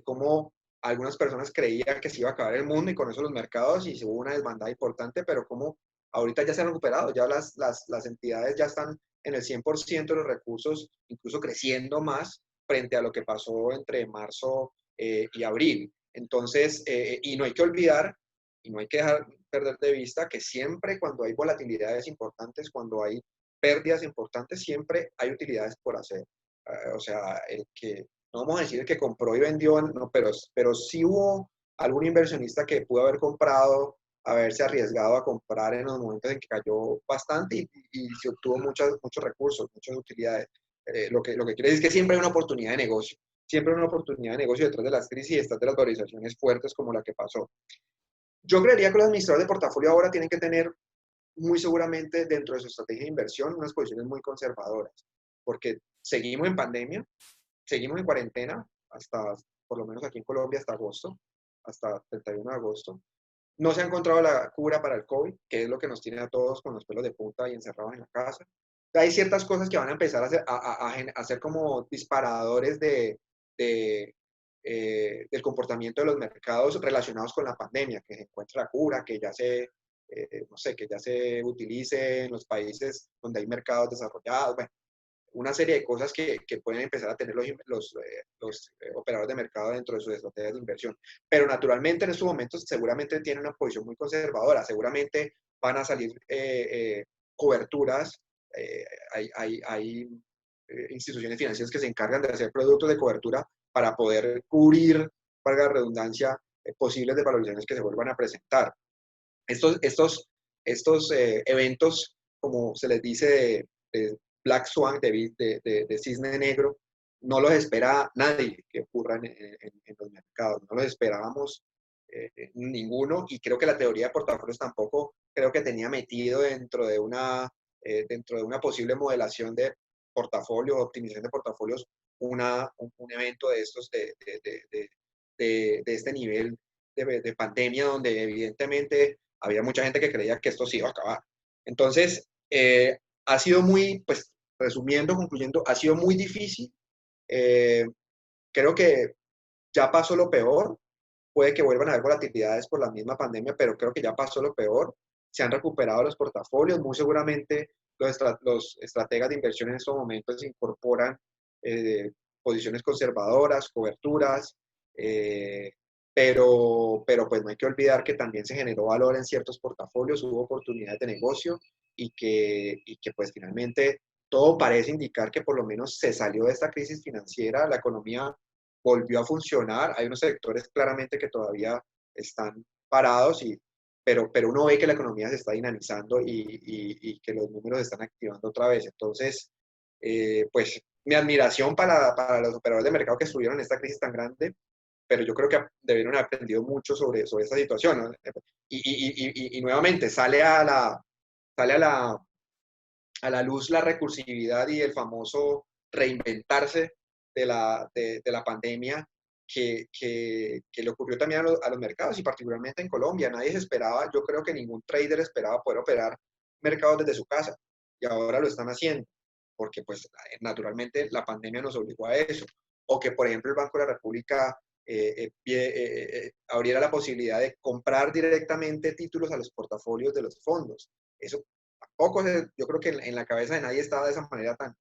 Speaker 2: cómo algunas personas creían que se iba a acabar el mundo y con eso los mercados y se hubo una desbandada importante, pero como ahorita ya se han recuperado, ya las entidades ya están en el 100% de los recursos, incluso creciendo más frente a lo que pasó entre marzo y abril. Entonces, y no hay que olvidar y no hay que dejar perder de vista que siempre cuando hay volatilidades importantes, cuando hay pérdidas importantes, siempre hay utilidades por hacer. O sea, el que no vamos a decir el que compró y vendió, no, pero sí hubo algún inversionista que pudo haber comprado, haberse arriesgado a comprar en los momentos en que cayó bastante y se obtuvo muchos recursos, muchas utilidades. Lo que quiere decir es que siempre hay una oportunidad de negocio, siempre hay una oportunidad de negocio detrás de las crisis y detrás de las valorizaciones fuertes como la que pasó. Yo creería que los administradores de portafolio ahora tienen que tener muy seguramente dentro de su estrategia de inversión unas posiciones muy conservadoras, porque seguimos en pandemia, seguimos en cuarentena hasta, por lo menos aquí en Colombia, hasta agosto, hasta 31 de agosto. No se ha encontrado la cura para el COVID, que es lo que nos tiene a todos con los pelos de punta y encerrados en la casa. Hay ciertas cosas que van a empezar a ser, a ser como disparadores del comportamiento de los mercados relacionados con la pandemia, que se encuentre la cura, que ya se, no sé, que ya se utilice en los países donde hay mercados desarrollados, bueno, una serie de cosas que pueden empezar a tener los operadores de mercado dentro de sus estrategias de inversión. Pero naturalmente en estos momentos seguramente tienen una posición muy conservadora, seguramente van a salir coberturas, eh, hay instituciones financieras que se encargan de hacer productos de cobertura para poder cubrir, valga la redundancia, posibles desvalorizaciones que se vuelvan a presentar. Estos eventos, como se les dice, de Black Swan, de cisne negro, no los espera nadie que ocurran en los mercados, no los esperábamos ninguno, y creo que la teoría de portafolios tampoco creo que tenía metido dentro de una posible modelación de portafolios, optimización de portafolios, un evento de estos, de este nivel de pandemia, donde evidentemente había mucha gente que creía que esto sí iba a acabar. Entonces, ha sido muy, pues resumiendo, concluyendo, ha sido muy difícil. Eh, Creo que ya pasó lo peor. Puede que vuelvan a haber volatilidades por la misma pandemia, pero creo que ya pasó lo peor. Se han recuperado los portafolios. Muy seguramente los estrategas de inversión en estos momentos incorporan posiciones conservadoras, coberturas, pero pues no hay que olvidar que también se generó valor en ciertos portafolios, hubo oportunidades de negocio y que pues finalmente todo parece indicar que por lo menos se salió de esta crisis financiera, la economía volvió a funcionar. Hay unos sectores claramente que todavía están parados, pero uno ve que la economía se está dinamizando y que los números se están activando otra vez. Entonces, pues mi admiración para los operadores de mercado que estuvieron en esta crisis tan grande, pero yo creo que debieron haber aprendido mucho sobre esta situación, ¿no? Y nuevamente sale a la luz la recursividad y el famoso reinventarse de la pandemia que le ocurrió también a los mercados y particularmente en Colombia. Nadie se esperaba, yo creo que ningún trader esperaba poder operar mercados desde su casa y ahora lo están haciendo porque pues naturalmente la pandemia nos obligó a eso. O que por ejemplo el Banco de la República abriera la posibilidad de comprar directamente títulos a los portafolios de los fondos. Eso tampoco, yo creo que en la cabeza de nadie estaba de esa manera tan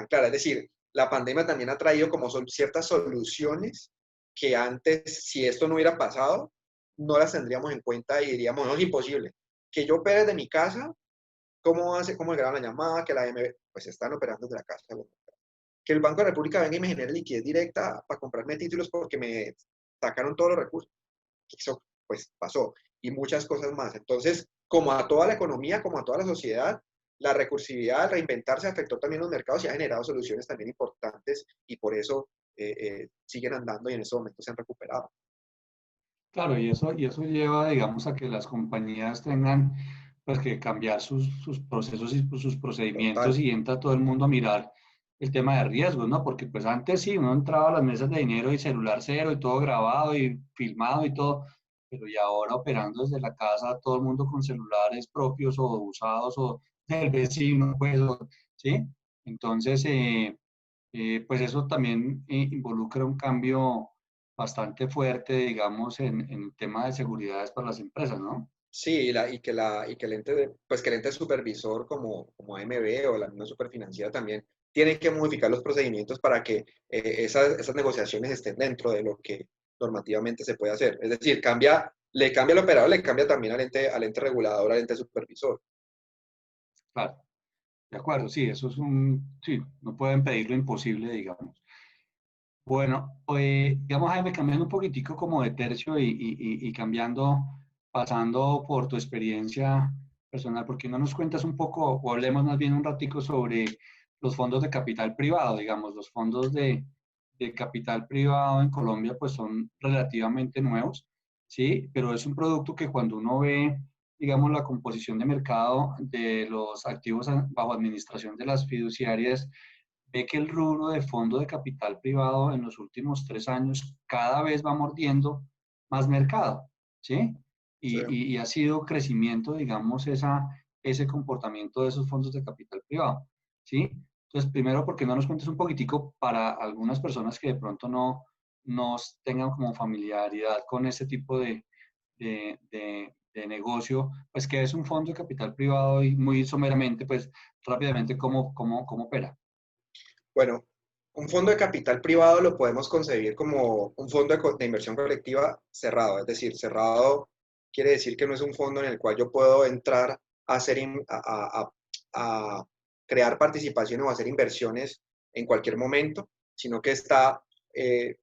Speaker 2: clara. Es decir, la pandemia también ha traído como ciertas soluciones que antes, si esto no hubiera pasado, no las tendríamos en cuenta y diríamos, no, es imposible. Que yo opere de mi casa, ¿cómo graban la llamada? Que la MB, pues están operando desde la casa. Que el Banco de la República venga y me genere liquidez directa para comprarme títulos porque me sacaron todos los recursos. Eso pues pasó. Y muchas cosas más. Entonces, como a toda la economía, como a toda la sociedad, la recursividad, al reinventarse afectó también los mercados y ha generado soluciones también importantes y por eso siguen andando y en estos momentos se han recuperado.
Speaker 1: Claro, y eso lleva, digamos, a que las compañías tengan pues, que cambiar sus procesos y sus procedimientos
Speaker 2: Total.
Speaker 1: y entra todo el mundo a mirar el tema de riesgos, ¿no? Porque pues antes sí, uno entraba a las mesas de dinero y celular cero y todo grabado y filmado y todo, pero y ahora operando desde la casa, todo el mundo con celulares propios o usados o del vecino, pues, ¿sí? Entonces, pues eso también involucra un cambio bastante fuerte, digamos, en el tema de seguridades para las empresas, ¿no?
Speaker 2: Sí, y que el ente, pues que el ente supervisor como AMB o la misma superfinanciera también tienen que modificar los procedimientos para que esas negociaciones estén dentro de lo que normativamente se puede hacer. Es decir, le cambia al operador, le cambia también al ente regulador, al ente supervisor.
Speaker 1: Claro, de acuerdo, sí, eso es sí, no pueden pedir lo imposible, digamos. Bueno, digamos, Jaime, cambiando un poquitico como de tercio y cambiando, pasando por tu experiencia personal, ¿por qué no nos cuentas un poco o hablemos más bien un ratico sobre los fondos de capital privado? Digamos, los fondos de capital privado en Colombia pues son relativamente nuevos, ¿sí? Pero es un producto que cuando uno ve, digamos, la composición de mercado de los activos bajo administración de las fiduciarias, ve que el rubro de fondo de capital privado en los últimos 3 años cada vez va mordiendo más mercado, ¿sí?
Speaker 2: Sí.
Speaker 1: Y ha sido crecimiento, digamos, ese comportamiento de esos fondos de capital privado. ¿sí? Entonces, primero, ¿por qué no nos cuentes un poquitico para algunas personas que de pronto no tengan como familiaridad con este tipo de negocio, pues qué es un fondo de capital privado y muy someramente, pues rápidamente, cómo opera?
Speaker 2: Bueno, un fondo de capital privado lo podemos concebir como un fondo de inversión colectiva cerrado, es decir, cerrado quiere decir que no es un fondo en el cual yo puedo entrar a, hacer a crear participaciones o hacer inversiones en cualquier momento, sino que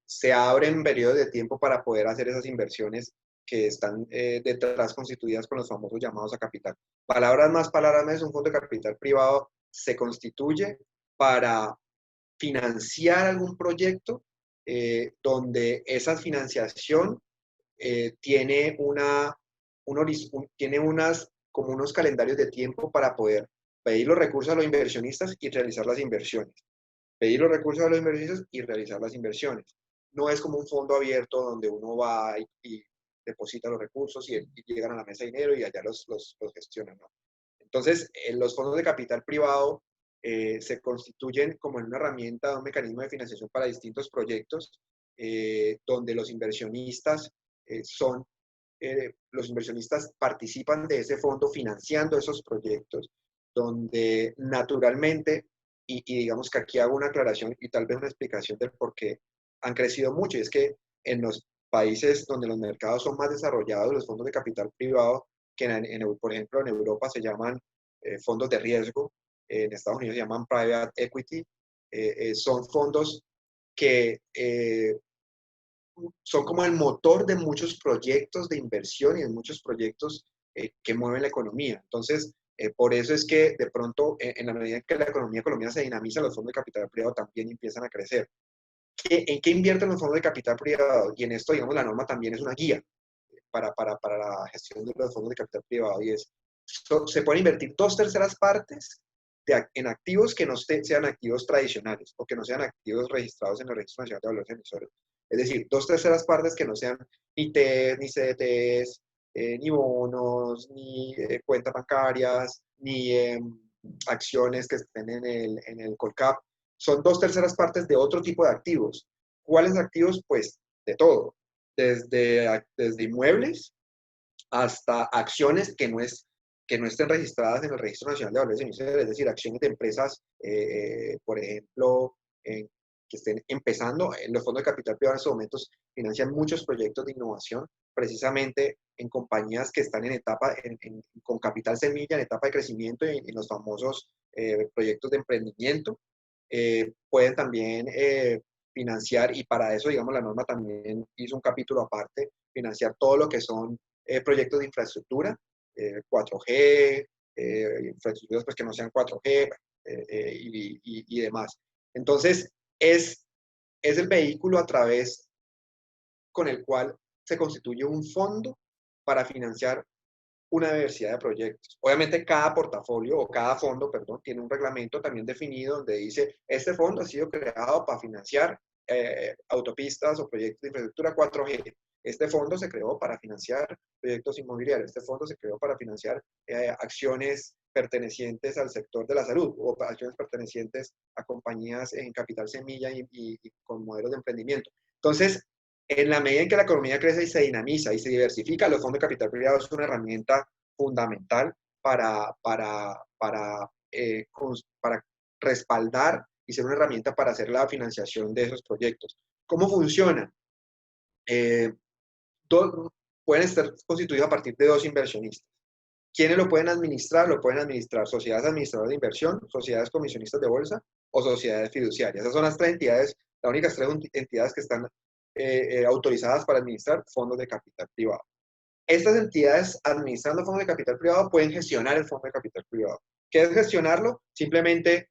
Speaker 2: se abre en periodos de tiempo para poder hacer esas inversiones que están detrás constituidas con los famosos llamados a capital. Palabras más, palabras menos, un fondo de capital privado se constituye para financiar algún proyecto donde esa financiación tiene, tiene como unos calendarios de tiempo para poder pedir los recursos a los inversionistas y realizar las inversiones. Pedir los recursos a los inversionistas y realizar las inversiones. No es como un fondo abierto donde uno va y deposita los recursos y llegan a la mesa de dinero y allá los gestionan, ¿no? Entonces, los fondos de capital privado se constituyen como en una herramienta, un mecanismo de financiación para distintos proyectos, donde los inversionistas participan de ese fondo financiando esos proyectos, donde naturalmente, y digamos que aquí hago una aclaración y tal vez una explicación del por qué han crecido mucho, y es que en los países donde los mercados son más desarrollados, los fondos de capital privado, que por ejemplo en Europa se llaman fondos de riesgo, en Estados Unidos se llaman private equity, son fondos que son como el motor de muchos proyectos de inversión y de muchos proyectos que mueven la economía. Entonces, por eso es que de pronto, en la medida en que la economía colombiana se dinamiza, los fondos de capital privado también empiezan a crecer. ¿En qué invierten los fondos de capital privado? Y en esto, digamos, la norma también es una guía para la gestión de los fondos de capital privado y se pueden invertir dos terceras partes en activos que no sean activos tradicionales o que no sean activos registrados en el Registro Nacional de Valores Emisores. Es decir, dos terceras partes que no sean ni TES, ni CDTs, ni bonos, ni cuentas bancarias, ni acciones que estén en el Colcap. Son dos terceras partes de otro tipo de activos. ¿Cuáles activos? Pues de todo. Desde inmuebles hasta acciones que no estén registradas en el Registro Nacional de Valores Emisores, es decir, acciones de empresas, por ejemplo, que estén empezando. En los fondos de capital privado en estos momentos financian muchos proyectos de innovación, precisamente en compañías que están con capital semilla, en etapa de crecimiento y en los famosos proyectos de emprendimiento. Pueden también financiar, y para eso, digamos, la norma también hizo un capítulo aparte, financiar todo lo que son proyectos de infraestructura, 4G, infraestructuras pues, que no sean 4G y demás. Entonces, es el vehículo a través con el cual se constituye un fondo para financiar una diversidad de proyectos. Obviamente cada portafolio o cada fondo, perdón, tiene un reglamento también definido donde dice, este fondo ha sido creado para financiar autopistas o proyectos de infraestructura 4G. Este fondo se creó para financiar proyectos inmobiliarios. Este fondo se creó para financiar acciones pertenecientes al sector de la salud o acciones pertenecientes a compañías en capital semilla y con modelos de emprendimiento. Entonces, en la medida en que la economía crece y se dinamiza y se diversifica, los fondos de capital privado es una herramienta fundamental para respaldar y ser una herramienta para hacer la financiación de esos proyectos. ¿Cómo funciona? Eh, pueden estar constituidos a partir de dos inversionistas. ¿Quiénes lo pueden administrar? Lo pueden administrar sociedades administradoras de inversión, sociedades comisionistas de bolsa o sociedades fiduciarias. Esas son las tres entidades, las únicas tres entidades que están autorizadas para administrar fondos de capital privado. Estas entidades administrando fondos de capital privado pueden gestionar el fondo de capital privado. ¿Qué es gestionarlo? Simplemente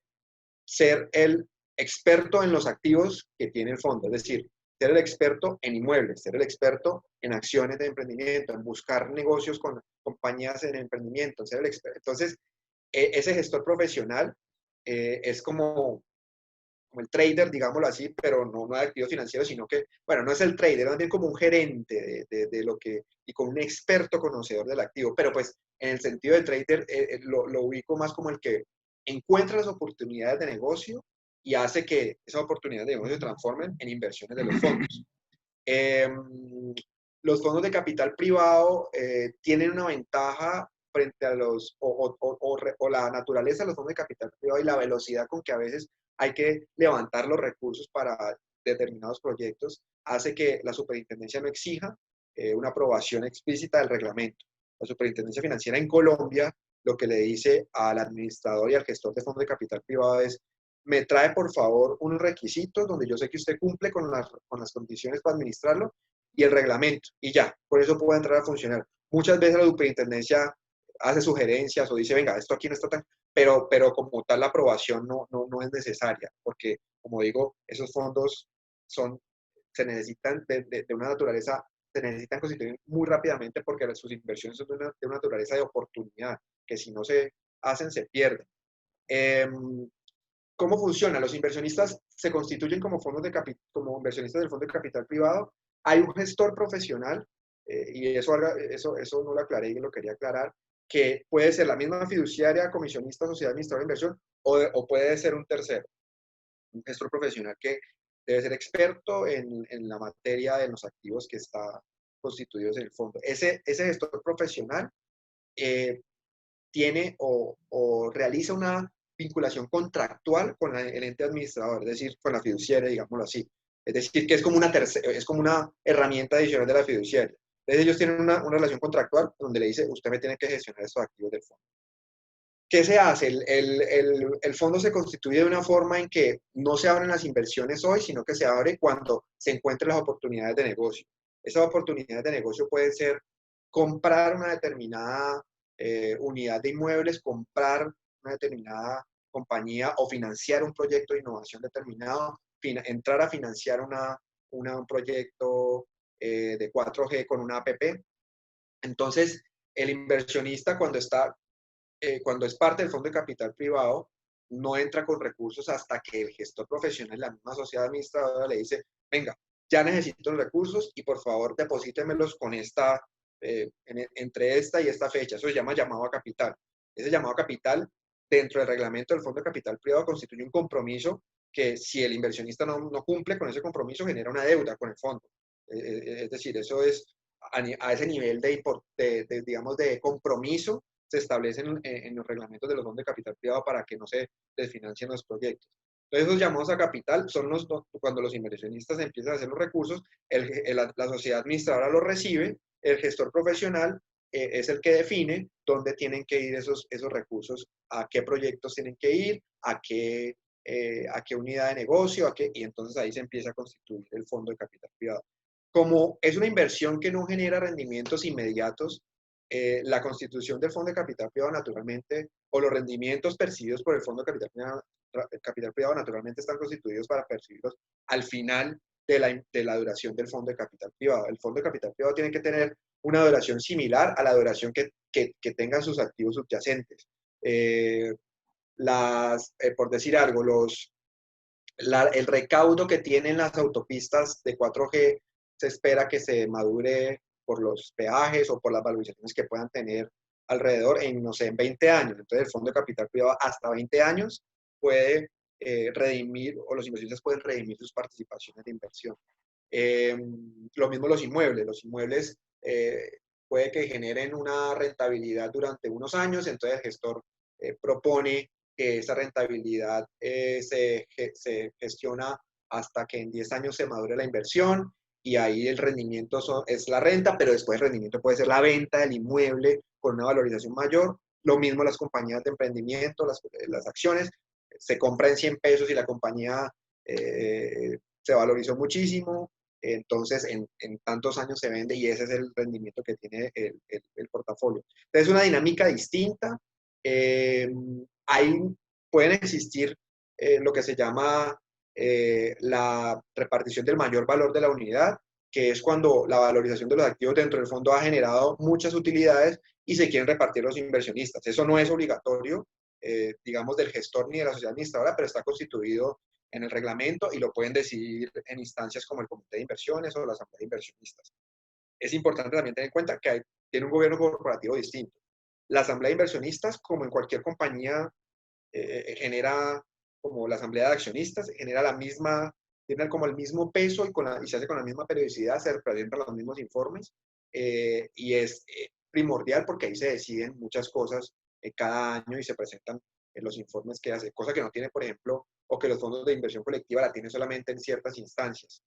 Speaker 2: ser el experto en los activos que tiene el fondo, es decir, ser el experto en inmuebles, ser el experto en acciones de emprendimiento, en buscar negocios con compañías en emprendimiento, ser el experto. Entonces, ese gestor profesional es como el trader, digámoslo así, pero no de activos financieros, sino que, bueno, no es el trader, más bien como un gerente de lo que, y con un experto conocedor del activo, pero pues en el sentido del trader lo ubico más como el que encuentra las oportunidades de negocio y hace que esas oportunidades de negocio se transformen en inversiones de los fondos. Eh, los fondos de capital privado tienen una ventaja frente a los, o la naturaleza de los fondos de capital privado y la velocidad con que a veces hay que levantar los recursos para determinados proyectos, hace que la superintendencia no exija una aprobación explícita del reglamento. La superintendencia financiera en Colombia lo que le dice al administrador y al gestor de fondos de capital privado es: me trae por favor unos requisitos donde yo sé que usted cumple con las condiciones para administrarlo y el reglamento, y ya, por eso puede entrar a funcionar. Muchas veces la superintendencia hace sugerencias o dice, venga, esto aquí no está tan, pero como tal la aprobación no es necesaria, porque como digo, esos fondos son, se necesitan de una naturaleza, se necesitan constituir muy rápidamente porque sus inversiones son de una naturaleza de oportunidad, que si no se hacen, se pierden. Eh, ¿Cómo funciona? Los inversionistas se constituyen como, como inversionistas del fondo de capital privado. Hay un gestor profesional, y eso no lo aclaré y lo quería aclarar, que puede ser la misma fiduciaria, comisionista, sociedad administradora de inversión, o puede ser un tercero, un gestor profesional que debe ser experto en la materia de los activos que está constituidos en el fondo. Ese gestor profesional eh, tiene o realiza una vinculación contractual con el ente administrador, es decir, con la fiduciaria, digámoslo así. Es decir, que es como es como una herramienta adicional de la fiduciaria. Entonces ellos tienen una relación contractual donde le dice, usted me tiene que gestionar estos activos del fondo. ¿Qué se hace? El fondo se constituye de una forma en que no se abren las inversiones hoy, sino que se abre cuando se encuentran las oportunidades de negocio. Esas oportunidades de negocio pueden ser comprar una determinada unidad de inmuebles, comprar una determinada compañía o financiar un proyecto de innovación determinado, entrar a financiar un proyecto de 4G con una APP. Entonces, el inversionista cuando es parte del fondo de capital privado, no entra con recursos hasta que el gestor profesional, la misma sociedad administradora, le dice, venga, ya necesito los recursos y por favor deposítemelos con entre esta y esta fecha. Eso se llama llamado a capital. Ese llamado a capital, dentro del reglamento del fondo de capital privado, constituye un compromiso que si el inversionista no cumple con ese compromiso, genera una deuda con el fondo. Es decir, eso es a ese nivel digamos, de compromiso se establecen en los reglamentos de los fondos de capital privado para que no se desfinancien los proyectos. Entonces, esos llamados a capital son cuando los inversionistas empiezan a hacer los recursos, la sociedad administradora los recibe, el gestor profesional es el que define dónde tienen que ir esos recursos, a qué proyectos tienen que ir, a qué unidad de negocio, y entonces ahí se empieza a constituir el fondo de capital privado. Como es una inversión que no genera rendimientos inmediatos, la constitución del fondo de capital privado naturalmente, o los rendimientos percibidos por el fondo de capital privado naturalmente están constituidos para percibirlos al final de la duración del fondo de capital privado. El fondo de capital privado tiene que tener una duración similar a la duración que tengan sus activos subyacentes. Por decir algo, el recaudo que tienen las autopistas de 4G se espera que se madure por los peajes o por las valorizaciones que puedan tener alrededor en, no sé, en 20 años. Entonces, el fondo de capital privado hasta 20 años puede redimir, o los inversionistas pueden redimir sus participaciones de inversión. Lo mismo los inmuebles. Los inmuebles puede que generen una rentabilidad durante unos años, entonces el gestor propone que esa rentabilidad se gestiona hasta que en 10 años se madure la inversión, y ahí el rendimiento es la renta, pero después el rendimiento puede ser la venta del inmueble con una valorización mayor. Lo mismo las compañías de emprendimiento, las acciones, se compra en 100 pesos y la compañía se valorizó muchísimo, entonces en tantos años se vende y ese es el rendimiento que tiene el portafolio. Entonces es una dinámica distinta. Pueden existir lo que se llama la repartición del mayor valor de la unidad, que es cuando la valorización de los activos dentro del fondo ha generado muchas utilidades y se quieren repartir los inversionistas. Eso no es obligatorio, digamos, del gestor ni de la sociedad administradora, pero está constituido en el reglamento y lo pueden decidir en instancias como el comité de inversiones o la asamblea de inversionistas. Es importante también tener en cuenta que tiene un gobierno corporativo distinto. La asamblea de inversionistas, como en cualquier compañía genera como la asamblea de accionistas, genera la misma, tiene como el mismo peso y se hace con la misma periodicidad, se presentan los mismos informes y es primordial porque ahí se deciden muchas cosas cada año y se presentan los informes que hace, cosa que no tiene, por ejemplo, o que los fondos de inversión colectiva la tienen solamente en ciertas instancias.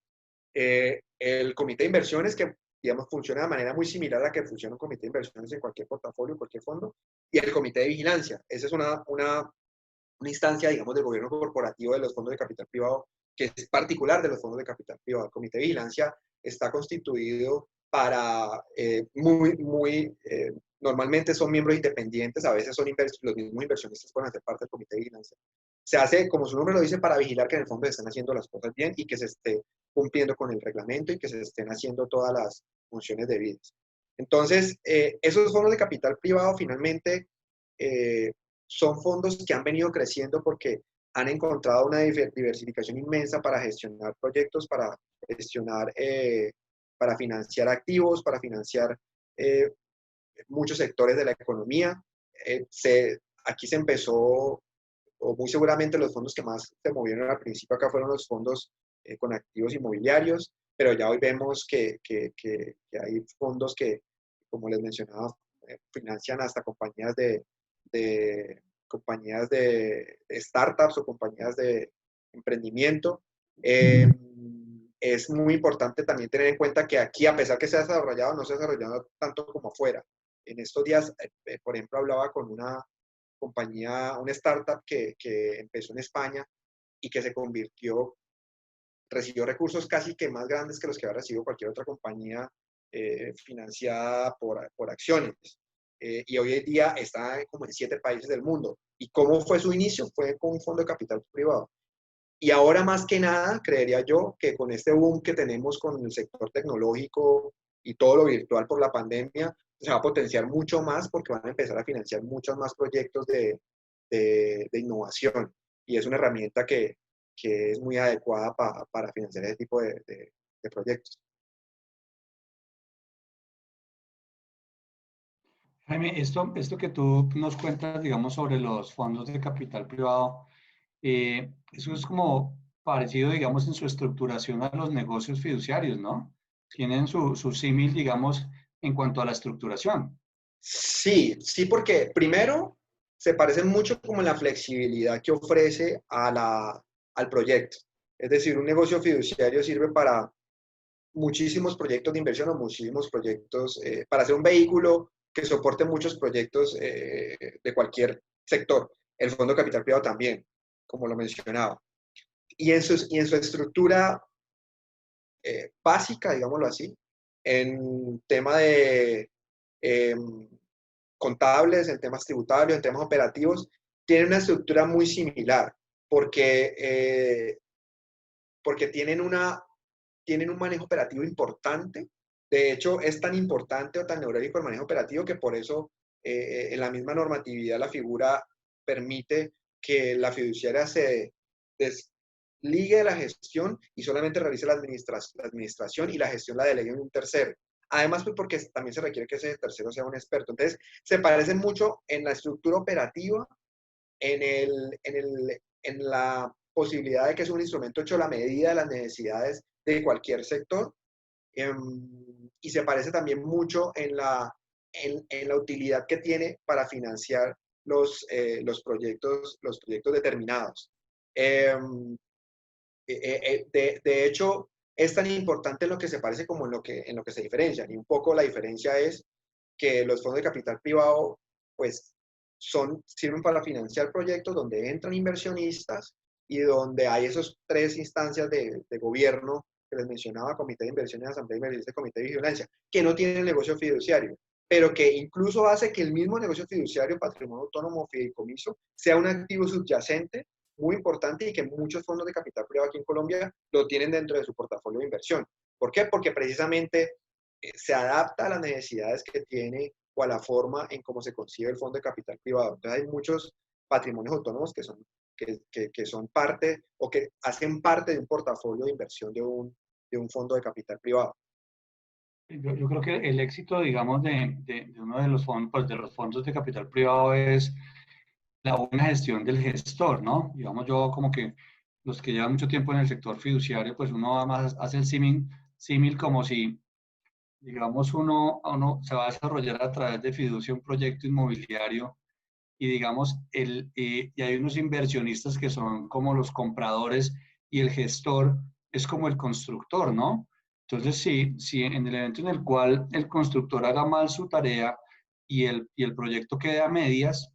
Speaker 2: El comité de inversiones, que digamos funciona de manera muy similar a la que funciona un comité de inversiones en cualquier portafolio, cualquier fondo, y el comité de vigilancia. Esa es una instancia, digamos, del gobierno corporativo de los fondos de capital privado, que es particular de los fondos de capital privado. El comité de vigilancia está constituido para normalmente son miembros independientes, a veces son los mismos inversionistas pueden hacer parte del comité de vigilancia. Se hace, como su nombre lo dice, para vigilar que en el fondo se estén haciendo las cosas bien y que se esté cumpliendo con el reglamento y que se estén haciendo todas las funciones debidas. Entonces, esos fondos de capital privado finalmente son fondos que han venido creciendo porque han encontrado una diversificación inmensa para gestionar proyectos, para gestionar, para financiar activos, para financiar eh, muchos sectores de la economía. Aquí se empezó, o muy seguramente los fondos que más se movieron al principio acá fueron los fondos con activos inmobiliarios, pero ya hoy vemos que hay fondos que, como les mencionaba, financian hasta compañías de startups o compañías de emprendimiento. Es muy importante también tener en cuenta que aquí, a pesar que se ha desarrollado, no se ha desarrollado tanto como afuera. En estos días, por ejemplo, hablaba con una compañía, una startup que empezó en España y que se convirtió, recibió recursos casi que más grandes que los que había recibido cualquier otra compañía financiada por acciones. Y hoy en día está como en 7 países del mundo. ¿Y cómo fue su inicio? Fue con un fondo de capital privado. Y ahora más que nada, creería yo que con este boom que tenemos con el sector tecnológico y todo lo virtual por la pandemia, se va a potenciar mucho más porque van a empezar a financiar muchos más proyectos de innovación. Y es una herramienta que es muy adecuada para financiar ese tipo de proyectos.
Speaker 1: Jaime, esto que tú nos cuentas, digamos, sobre los fondos de capital privado, eso es como parecido, digamos, en su estructuración a los negocios fiduciarios, ¿no? Tienen su símil, digamos, en cuanto a la estructuración.
Speaker 2: Sí, sí, porque primero se parece mucho como la flexibilidad que ofrece al proyecto. Es decir, un negocio fiduciario sirve para muchísimos proyectos de inversión o muchísimos proyectos, para ser un vehículo que soporte muchos proyectos de cualquier sector. El Fondo de Capital Privado también, como lo mencionaba. Y en su estructura básica, digámoslo así, en tema de eh, contables, en temas tributarios, en temas operativos, tiene una estructura muy similar, porque tienen un manejo operativo importante. De hecho, es tan importante o tan neurálgico el manejo operativo que por eso en la misma normatividad la figura permite que la fiduciaria se desligue de la gestión y solamente realice la administración y la gestión la delegue en un tercero. Además, pues porque también se requiere que ese tercero sea un experto. Entonces, se parecen mucho en la estructura operativa, en la posibilidad de que es un instrumento hecho a la medida de las necesidades de cualquier sector, y se parece también mucho en la utilidad que tiene para financiar los proyectos determinados. De hecho, es tan importante en lo que se parece como en lo que se diferencian. Y un poco la diferencia es que los fondos de capital privado, pues, sirven para financiar proyectos donde entran inversionistas y donde hay esas 3 instancias de gobierno que les mencionaba: comité de inversiones, asamblea de inversiones, comité de vigilancia, que no tienen negocio fiduciario, pero que incluso hace que el mismo negocio fiduciario, patrimonio autónomo, fideicomiso, sea un activo subyacente muy importante y que muchos fondos de capital privado aquí en Colombia lo tienen dentro de su portafolio de inversión. ¿Por qué? Porque precisamente se adapta a las necesidades que tiene o a la forma en cómo se concibe el fondo de capital privado. Entonces hay muchos patrimonios autónomos que son parte o que hacen parte de un portafolio de inversión de un fondo de capital privado.
Speaker 1: Yo creo que el éxito, digamos, de uno de los fondos, pues, de los fondos de capital privado es la buena gestión del gestor, ¿no? Digamos, yo como que los que llevan mucho tiempo en el sector fiduciario, pues uno más hace el símil como si, digamos, uno se va a desarrollar a través de fiducia un proyecto inmobiliario y digamos, y hay unos inversionistas que son como los compradores y el gestor es como el constructor, ¿no? Entonces, si en el evento en el cual el constructor haga mal su tarea y el proyecto quede a medias,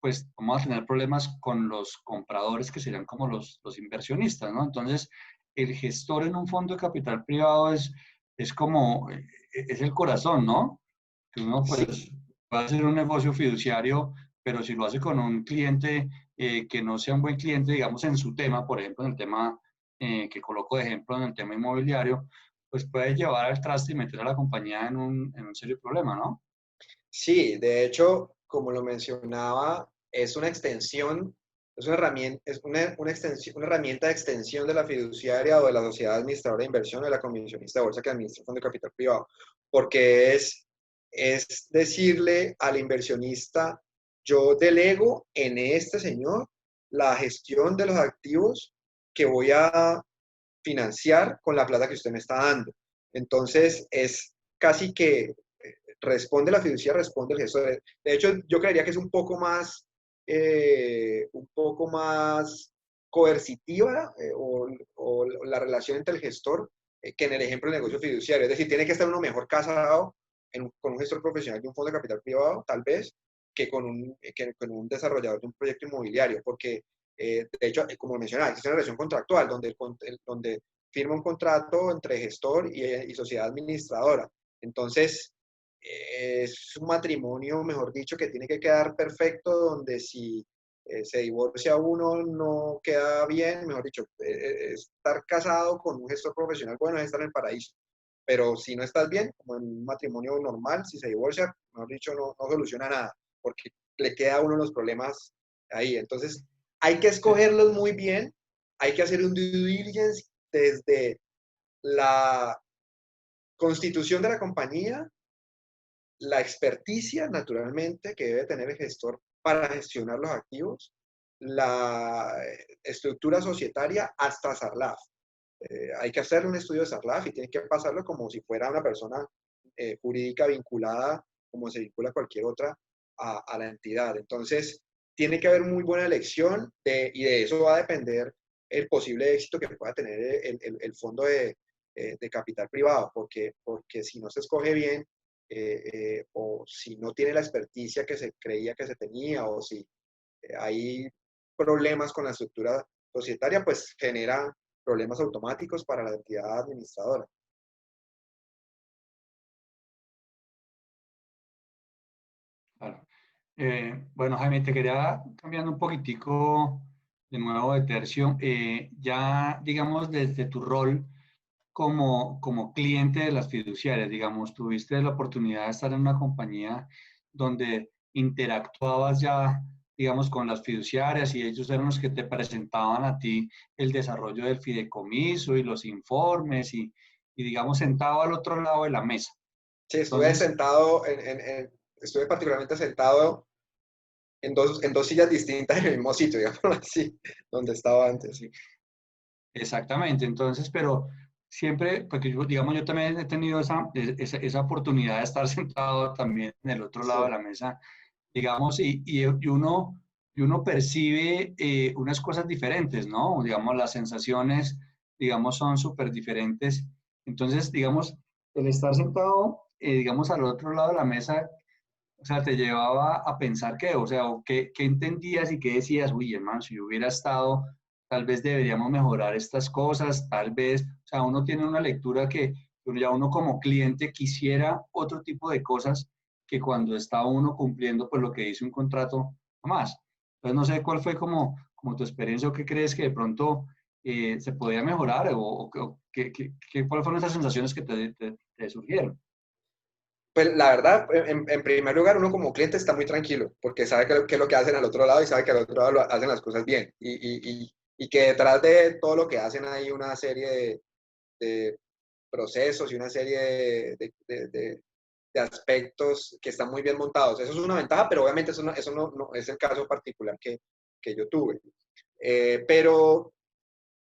Speaker 1: pues vamos a tener problemas con los compradores que serían como los inversionistas, ¿no? Entonces, el gestor en un fondo de capital privado es como, es el corazón, ¿no? Que uno
Speaker 2: Sí,
Speaker 1: pues puede hacer un negocio fiduciario, pero si lo hace con un cliente que no sea un buen cliente, digamos, en su tema, por ejemplo, en el tema que coloco de ejemplo en el tema inmobiliario, pues puede llevar al traste y meter a la compañía en un serio problema, ¿no?
Speaker 2: sí, de hecho, como lo mencionaba, es una extensión, es una herramienta, una herramienta de extensión de la fiduciaria o de la sociedad administradora de inversión o de la comisionista de bolsa que administra el fondo de capital privado, porque es decirle al inversionista, yo delego en este señor la gestión de los activos que voy a financiar con la plata que usted me está dando. Entonces, es casi que responde la fiducia, responde el gestor. De hecho, yo creería que es un poco más coercitiva o la relación entre el gestor que en el ejemplo del negocio fiduciario. Es decir, tiene que estar uno mejor casado con un gestor profesional de un fondo de capital privado, tal vez, que con un desarrollador de un proyecto inmobiliario, porque de hecho, como mencionaba, existe una relación contractual donde firma un contrato entre gestor y sociedad administradora. Entonces, es un matrimonio, mejor dicho, que tiene que quedar perfecto, donde si se divorcia uno no queda bien, mejor dicho, estar casado con un gestor profesional, bueno, es estar en el paraíso. Pero si no estás bien, como en un matrimonio normal, si se divorcia, mejor dicho, no soluciona nada, porque le queda a uno los problemas ahí. Entonces, hay que
Speaker 1: Sí.
Speaker 2: escogerlos muy bien, hay que hacer un due diligence desde la constitución de la compañía, la experticia, naturalmente, que debe tener el gestor para gestionar los activos, la estructura societaria hasta SARLAF. Hay que hacer un estudio de SARLAF y tiene que pasarlo como si fuera una persona jurídica vinculada, como se vincula cualquier otra, a la entidad. Entonces, tiene que haber muy buena elección y de eso va a depender el posible éxito que pueda tener el fondo de capital privado, porque si no se escoge bien, o si no tiene la experticia que se creía que se tenía, o si hay problemas con la estructura societaria, pues genera problemas automáticos para la entidad administradora.
Speaker 1: Claro. Bueno, Jaime, te quería cambiando un poquitico de nuevo de tercio. Ya, digamos, desde tu rol como cliente de las fiduciarias, digamos, tuviste la oportunidad de estar en una compañía donde interactuabas ya, digamos, con las fiduciarias y ellos eran los que te presentaban a ti el desarrollo del fideicomiso y los informes y digamos, sentado al otro lado de la mesa.
Speaker 2: Sí, estuve
Speaker 1: Entonces,
Speaker 2: sentado, estuve particularmente sentado en dos sillas distintas en el mismo sitio, digamos así, donde estaba antes. Sí.
Speaker 1: exactamente, entonces, pero siempre, porque yo, digamos, yo también he tenido esa oportunidad de estar sentado también en el otro lado de
Speaker 2: Sí.
Speaker 1: la mesa, digamos, y uno percibe unas cosas diferentes, ¿no? Digamos, las sensaciones, digamos, son súper diferentes. Entonces, digamos, el estar sentado, digamos, al otro lado de la mesa, o sea, te llevaba a pensar qué, o sea, o qué entendías y qué decías, uy, hermano, si yo hubiera estado, tal vez deberíamos mejorar estas cosas, tal vez, o sea, uno tiene una lectura que ya uno como cliente quisiera otro tipo de cosas que cuando está uno cumpliendo pues lo que dice un contrato, más. Entonces, no sé cuál fue como tu experiencia o qué crees que de pronto se podía mejorar cuáles fueron esas sensaciones que te surgieron.
Speaker 2: Pues la verdad, en primer lugar, uno como cliente está muy tranquilo, porque sabe qué es lo que hacen al otro lado y sabe que al otro lado hacen las cosas bien. Y que detrás de todo lo que hacen hay una serie de procesos y una serie de aspectos que están muy bien montados. Eso es una ventaja, pero obviamente eso no es el caso particular que yo tuve. Pero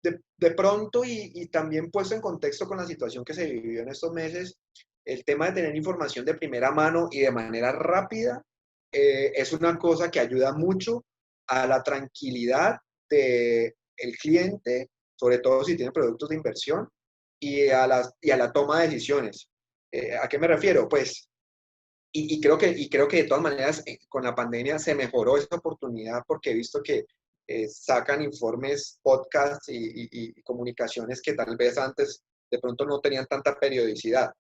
Speaker 2: de pronto, y también puesto en contexto con la situación que se vivió en estos meses, el tema de tener información de primera mano y de manera rápida es una cosa que ayuda mucho a la tranquilidad del cliente, sobre todo si tiene productos de inversión, y a la toma de decisiones. ¿A qué me refiero? Pues, creo que de todas maneras con la pandemia se mejoró esa oportunidad porque he visto que sacan informes, podcasts y comunicaciones que tal vez antes de pronto no tenían tanta periodicidad,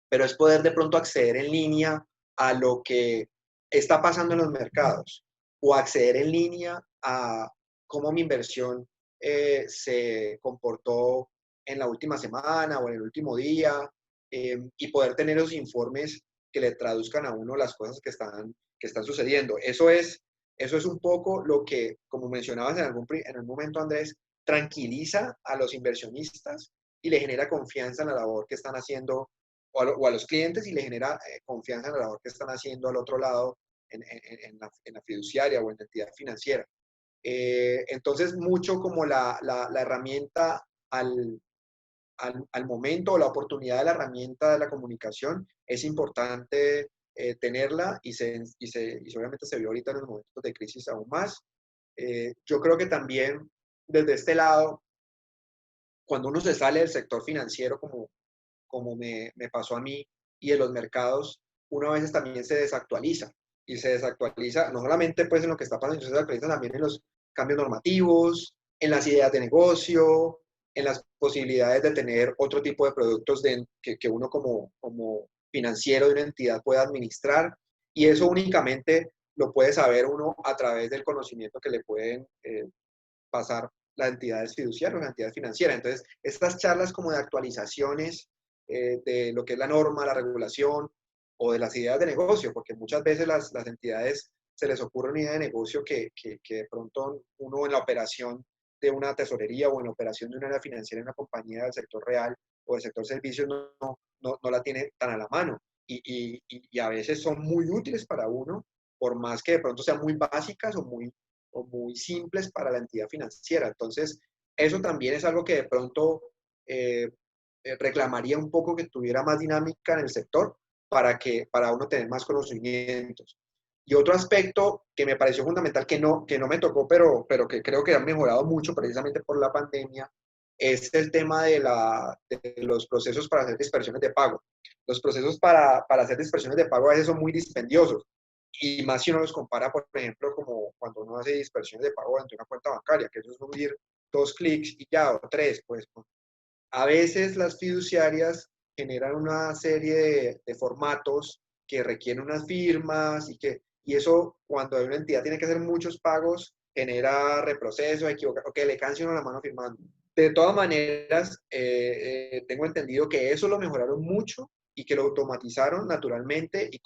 Speaker 2: pero es poder de pronto acceder en línea a lo que está pasando en los mercados o acceder en línea a cómo mi inversión se comportó en la última semana o en el último día, y poder tener esos informes que le traduzcan a uno las cosas que están sucediendo. Eso es un poco lo que, como mencionabas en algún momento, Andrés, tranquiliza a los inversionistas y le genera confianza en la labor que están haciendo o a los clientes y le genera confianza en la labor que están haciendo al otro lado en la fiduciaria o en la entidad financiera. Entonces, mucho como la herramienta al momento o la oportunidad de la herramienta de la comunicación es importante tenerla y seguramente se vio ahorita en los momentos de crisis aún más. Yo creo que también desde este lado, cuando uno se sale del sector financiero como me pasó a mí y de los mercados, uno a veces también se desactualiza. Y se desactualiza no solamente pues en lo que está pasando, se desactualiza también en los cambios normativos, en las ideas de negocio, en las posibilidades de tener otro tipo de productos que uno como financiero de una entidad pueda administrar. Y eso únicamente lo puede saber uno a través del conocimiento que le pueden pasar las entidades fiduciarias, las entidades financieras. Entonces, estas charlas como de actualizaciones de lo que es la norma, la regulación o de las ideas de negocio, porque muchas veces las entidades se les ocurre una idea de negocio que de pronto uno en la operación de una tesorería o en la operación de una área financiera en una compañía del sector real o del sector servicios no la tiene tan a la mano. Y a veces son muy útiles para uno, por más que de pronto sean muy básicas o muy simples para la entidad financiera. Entonces, eso también es algo que de pronto reclamaría un poco que tuviera más dinámica en el sector para uno tener más conocimientos. Y otro aspecto que me pareció fundamental, que no me tocó, pero que creo que ha mejorado mucho precisamente por la pandemia, es el tema de los procesos para hacer dispersiones de pago. Los procesos para hacer dispersiones de pago a veces son muy dispendiosos. Y más si uno los compara, por ejemplo, como cuando uno hace dispersiones de pago ante una cuenta bancaria, que eso es unir 2 clics y ya, o 3, pues a veces las fiduciarias generan una serie de formatos que requieren unas firmas y eso cuando una entidad tiene que hacer muchos pagos genera reproceso, o que le canse uno la mano firmando. De todas maneras, tengo entendido que eso lo mejoraron mucho y que lo automatizaron naturalmente y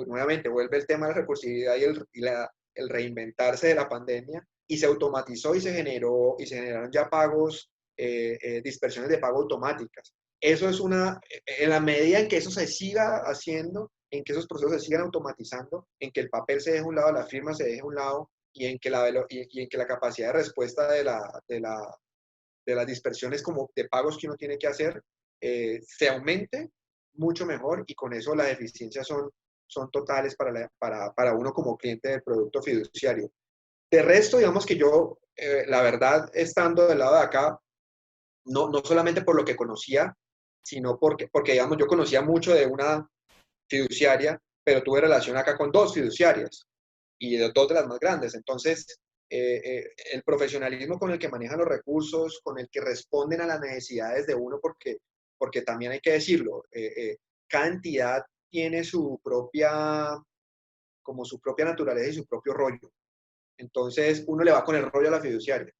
Speaker 2: nuevamente vuelve el tema de la recursividad el reinventarse de la pandemia y se automatizó y se generaron ya pagos, dispersiones de pago automáticas. Eso es en la medida en que eso se siga haciendo, en que esos procesos se sigan automatizando, en que el papel se deje a un lado, la firma se deje a un lado y en que la capacidad de respuesta de las dispersiones como de pagos que uno tiene que hacer se aumente mucho mejor y con eso las eficiencias son totales para uno como cliente del producto fiduciario. De resto, digamos que yo, la verdad, estando del lado de acá, no solamente por lo que conocía, sino porque, digamos, yo conocía mucho de una fiduciaria, pero tuve relación acá con 2 fiduciarias y dos de las más grandes. Entonces, el profesionalismo con el que manejan los recursos, con el que responden a las necesidades de uno, porque también hay que decirlo, cada entidad tiene como su propia naturaleza y su propio rollo. Entonces, uno le va con el rollo a la fiduciaria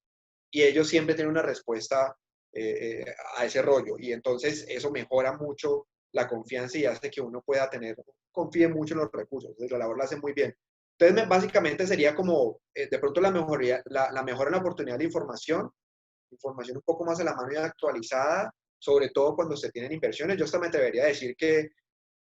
Speaker 2: y ellos siempre tienen una respuesta a ese rollo. Y entonces eso mejora mucho la confianza y hace que uno confíe mucho en los recursos. Entonces la labor la hace muy bien. Entonces básicamente sería como de pronto la mejora en la oportunidad de información un poco más a la mano y actualizada, sobre todo cuando se tienen inversiones. Yo hasta me atrevería a decir que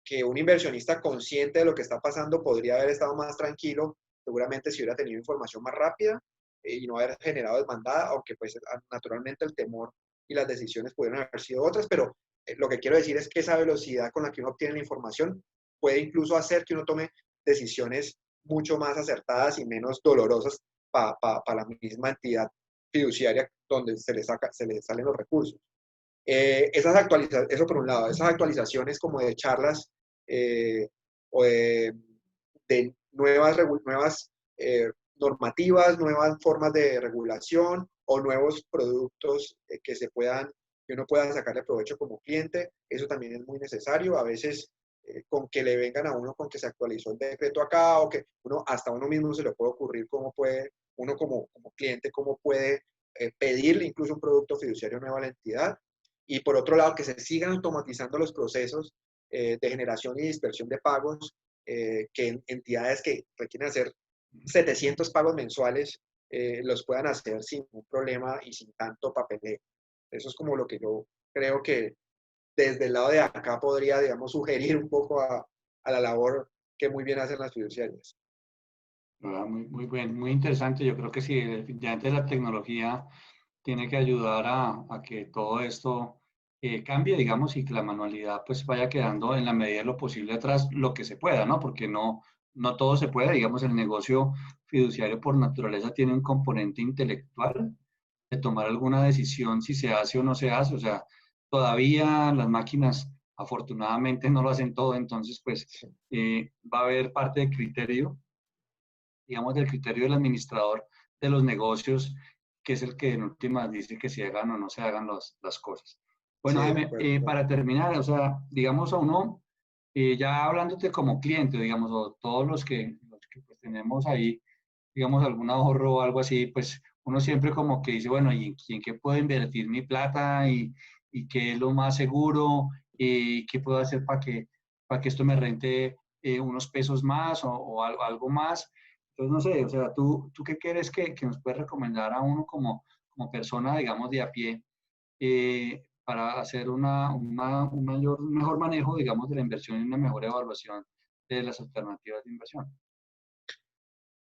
Speaker 2: que un inversionista consciente de lo que está pasando podría haber estado más tranquilo, seguramente si hubiera tenido información más rápida y no haber generado desbandada, aunque pues naturalmente el temor y las decisiones pudieron haber sido otras, pero lo que quiero decir es que esa velocidad con la que uno obtiene la información puede incluso hacer que uno tome decisiones mucho más acertadas y menos dolorosas para la misma entidad fiduciaria donde se le salen los recursos. Eso por un lado, esas actualizaciones como de charlas o de nuevas normativas, nuevas formas de regulación o nuevos productos que uno pueda sacarle provecho como cliente, eso también es muy necesario. A veces con que le vengan a uno con que se actualizó el decreto acá o que hasta uno mismo se le puede ocurrir cómo puede, uno como cliente, cómo puede pedirle incluso un producto fiduciario nuevo a la entidad. Y por otro lado, que se sigan automatizando los procesos de generación y dispersión de pagos, que entidades que requieren hacer 700 pagos mensuales los puedan hacer sin ningún problema y sin tanto papeleo. Eso es como lo que yo creo que desde el lado de acá podría, digamos, sugerir un poco a la labor que muy bien hacen las fiduciarias.
Speaker 1: Muy, muy bien, muy interesante. Yo creo que sí, definitivamente la tecnología tiene que ayudar a que todo esto cambie, digamos, y que la manualidad pues vaya quedando en la medida de lo posible atrás lo que se pueda, ¿no? Porque no todo se puede, digamos, el negocio fiduciario por naturaleza tiene un componente intelectual de tomar alguna decisión si se hace o no se hace, o sea, todavía las máquinas afortunadamente no lo hacen todo, entonces pues va a haber parte de criterio, digamos, del criterio del administrador de los negocios, que es el que en últimas dice que se hagan o no se hagan las cosas.
Speaker 2: Sí,
Speaker 1: Bueno,
Speaker 2: de
Speaker 1: Jaime,
Speaker 2: acuerdo.
Speaker 1: para terminar, o sea, digamos a uno, ya hablándote como cliente, digamos, o todos los que pues, tenemos ahí, digamos, algún ahorro o algo así, pues uno siempre como que dice, bueno, ¿y en qué puedo invertir mi plata? ¿Y qué es lo más seguro? ¿Y qué puedo hacer para que esto me rente unos pesos más o algo más? Entonces, no sé, o sea, ¿tú qué quieres que nos puedes recomendar a uno como persona, digamos, de a pie, para hacer un mejor manejo, digamos, de la inversión y una mejor evaluación de las alternativas de inversión?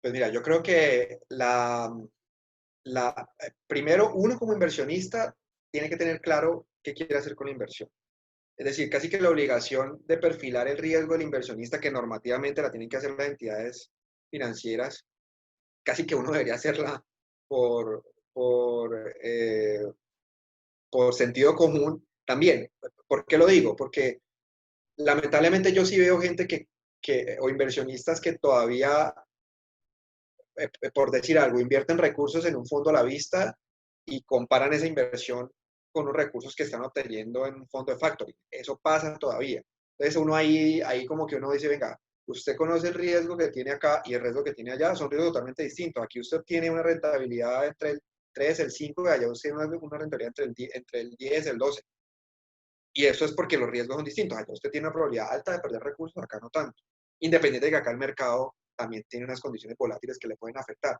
Speaker 2: Pues mira, yo creo que primero uno como inversionista tiene que tener claro qué quiere hacer con la inversión. Es decir, casi que la obligación de perfilar el riesgo del inversionista, que normativamente la tienen que hacer las entidades financieras, casi que uno debería hacerla por, por, eh, por sentido común también. ¿Por qué lo digo? Porque lamentablemente yo sí veo gente o inversionistas que todavía, por decir algo, invierten recursos en un fondo a la vista y comparan esa inversión con los recursos que están obteniendo en un fondo de factoring. Eso pasa todavía. Entonces uno ahí como que uno dice, venga, usted conoce el riesgo que tiene acá y el riesgo que tiene allá, son riesgos totalmente distintos. Aquí usted tiene una rentabilidad entre el 3, el 5, y allá usted tiene una rentabilidad entre el 10 y el 12. Y eso es porque los riesgos son distintos. Allá usted tiene una probabilidad alta de perder recursos, acá no tanto. Independiente de que acá el mercado también tiene unas condiciones volátiles que le pueden afectar.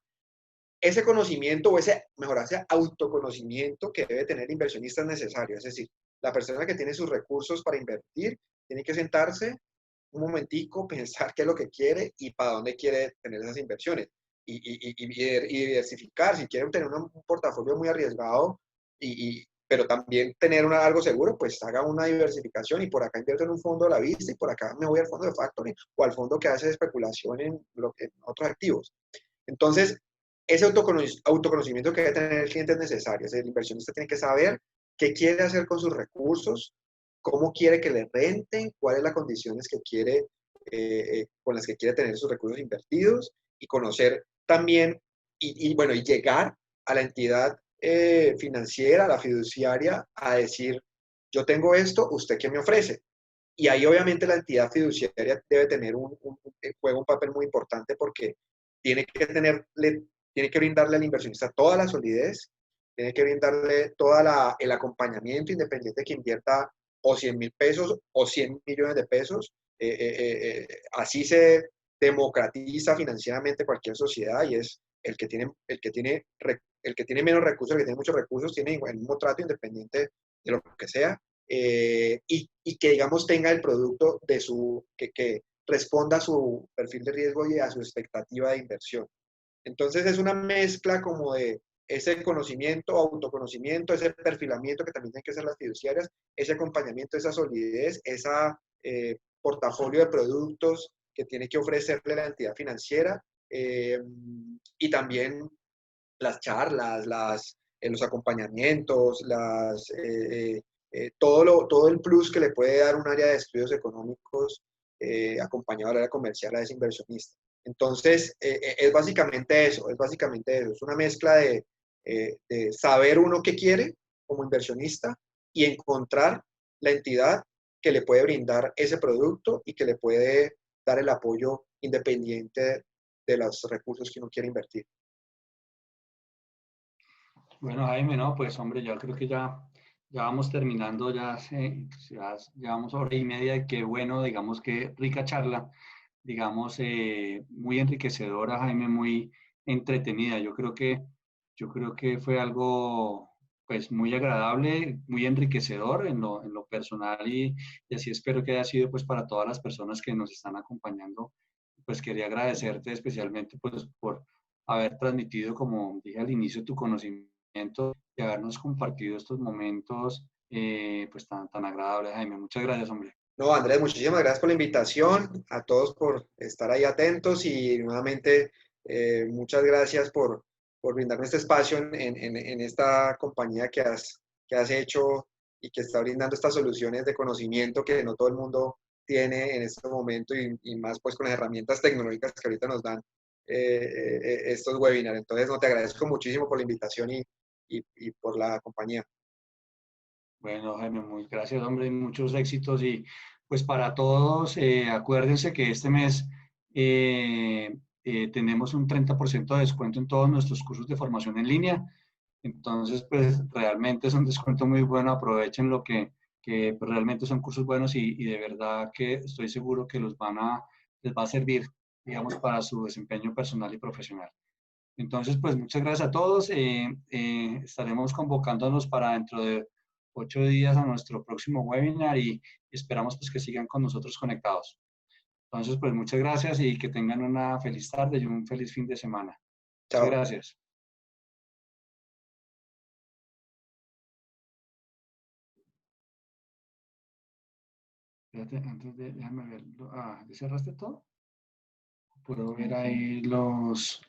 Speaker 2: Ese conocimiento o ese autoconocimiento que debe tener el inversionista es necesario. Es decir, la persona que tiene sus recursos para invertir tiene que sentarse un momentico, pensar qué es lo que quiere y para dónde quiere tener esas inversiones. Y diversificar, si quiere tener un portafolio muy arriesgado, pero también tener algo seguro, pues haga una diversificación y por acá invierto en un fondo a la vista y por acá me voy al fondo de factoring o al fondo que hace especulación en otros activos. Entonces, ese autoconocimiento que debe tener el cliente es necesario. El inversionista tiene que saber qué quiere hacer con sus recursos, cómo quiere que le renten, cuáles son las condiciones que quiere, con las que quiere tener sus recursos invertidos y conocer también bueno, y llegar a la entidad financiera, a la fiduciaria, a decir, yo tengo esto, ¿usted qué me ofrece? Y ahí obviamente la entidad fiduciaria debe tener juega un papel muy importante porque tiene que tiene que brindarle al inversionista toda la solidez, tiene que brindarle todo el acompañamiento independiente que invierta o 100.000 pesos o 100 millones de pesos. Así se democratiza financieramente cualquier sociedad y es el que tiene menos recursos, el que tiene muchos recursos, tiene el mismo trato independiente de lo que sea. y que, digamos, tenga el producto que responda a su perfil de riesgo y a su expectativa de inversión. Entonces es una mezcla como de ese conocimiento, autoconocimiento, ese perfilamiento que también tienen que hacer las fiduciarias, ese acompañamiento, esa solidez, ese portafolio de productos que tiene que ofrecerle la entidad financiera, y también las charlas, los acompañamientos, todo el plus que le puede dar un área de estudios económicos acompañado al área comercial a ese inversionista. Entonces, es básicamente eso, es una mezcla de saber uno qué quiere como inversionista y encontrar la entidad que le puede brindar ese producto y que le puede dar el apoyo independiente de los recursos que uno quiere invertir.
Speaker 1: Bueno, Jaime, no, pues hombre, yo creo que ya vamos terminando, ya llevamos hora y media y qué bueno, digamos que rica charla, digamos, muy enriquecedora, Jaime, muy entretenida. Yo creo que fue algo, pues, muy agradable, muy enriquecedor en lo personal y así espero que haya sido, pues, para todas las personas que nos están acompañando. Pues quería agradecerte especialmente, pues, por haber transmitido, como dije al inicio, tu conocimiento y habernos compartido estos momentos, pues, tan agradables, Jaime. Muchas gracias, hombre.
Speaker 2: No, Andrés, muchísimas gracias por la invitación, a todos por estar ahí atentos y nuevamente muchas gracias por brindarme este espacio en esta compañía que has hecho y que está brindando estas soluciones de conocimiento que no todo el mundo tiene en este momento y más pues con las herramientas tecnológicas que ahorita nos dan estos webinars. Entonces, no, te agradezco muchísimo por la invitación y por la compañía.
Speaker 1: Bueno, Jaime, muy gracias, hombre, y muchos éxitos. Y pues para todos, acuérdense que este mes tenemos un 30% de descuento en todos nuestros cursos de formación en línea. Entonces, pues realmente es un descuento muy bueno. Aprovechen que pues, realmente son cursos buenos y de verdad que estoy seguro que les va a servir, digamos, para su desempeño personal y profesional. Entonces, pues muchas gracias a todos. Estaremos convocándonos para dentro de 8 días a nuestro próximo webinar y esperamos pues que sigan con nosotros conectados. Entonces, pues muchas gracias y que tengan una feliz tarde y un feliz fin de semana. Muchas
Speaker 2: Chao.
Speaker 1: gracias. Espérate, déjame ver. ¿Ya cerraste todo? Puedo ver ahí los...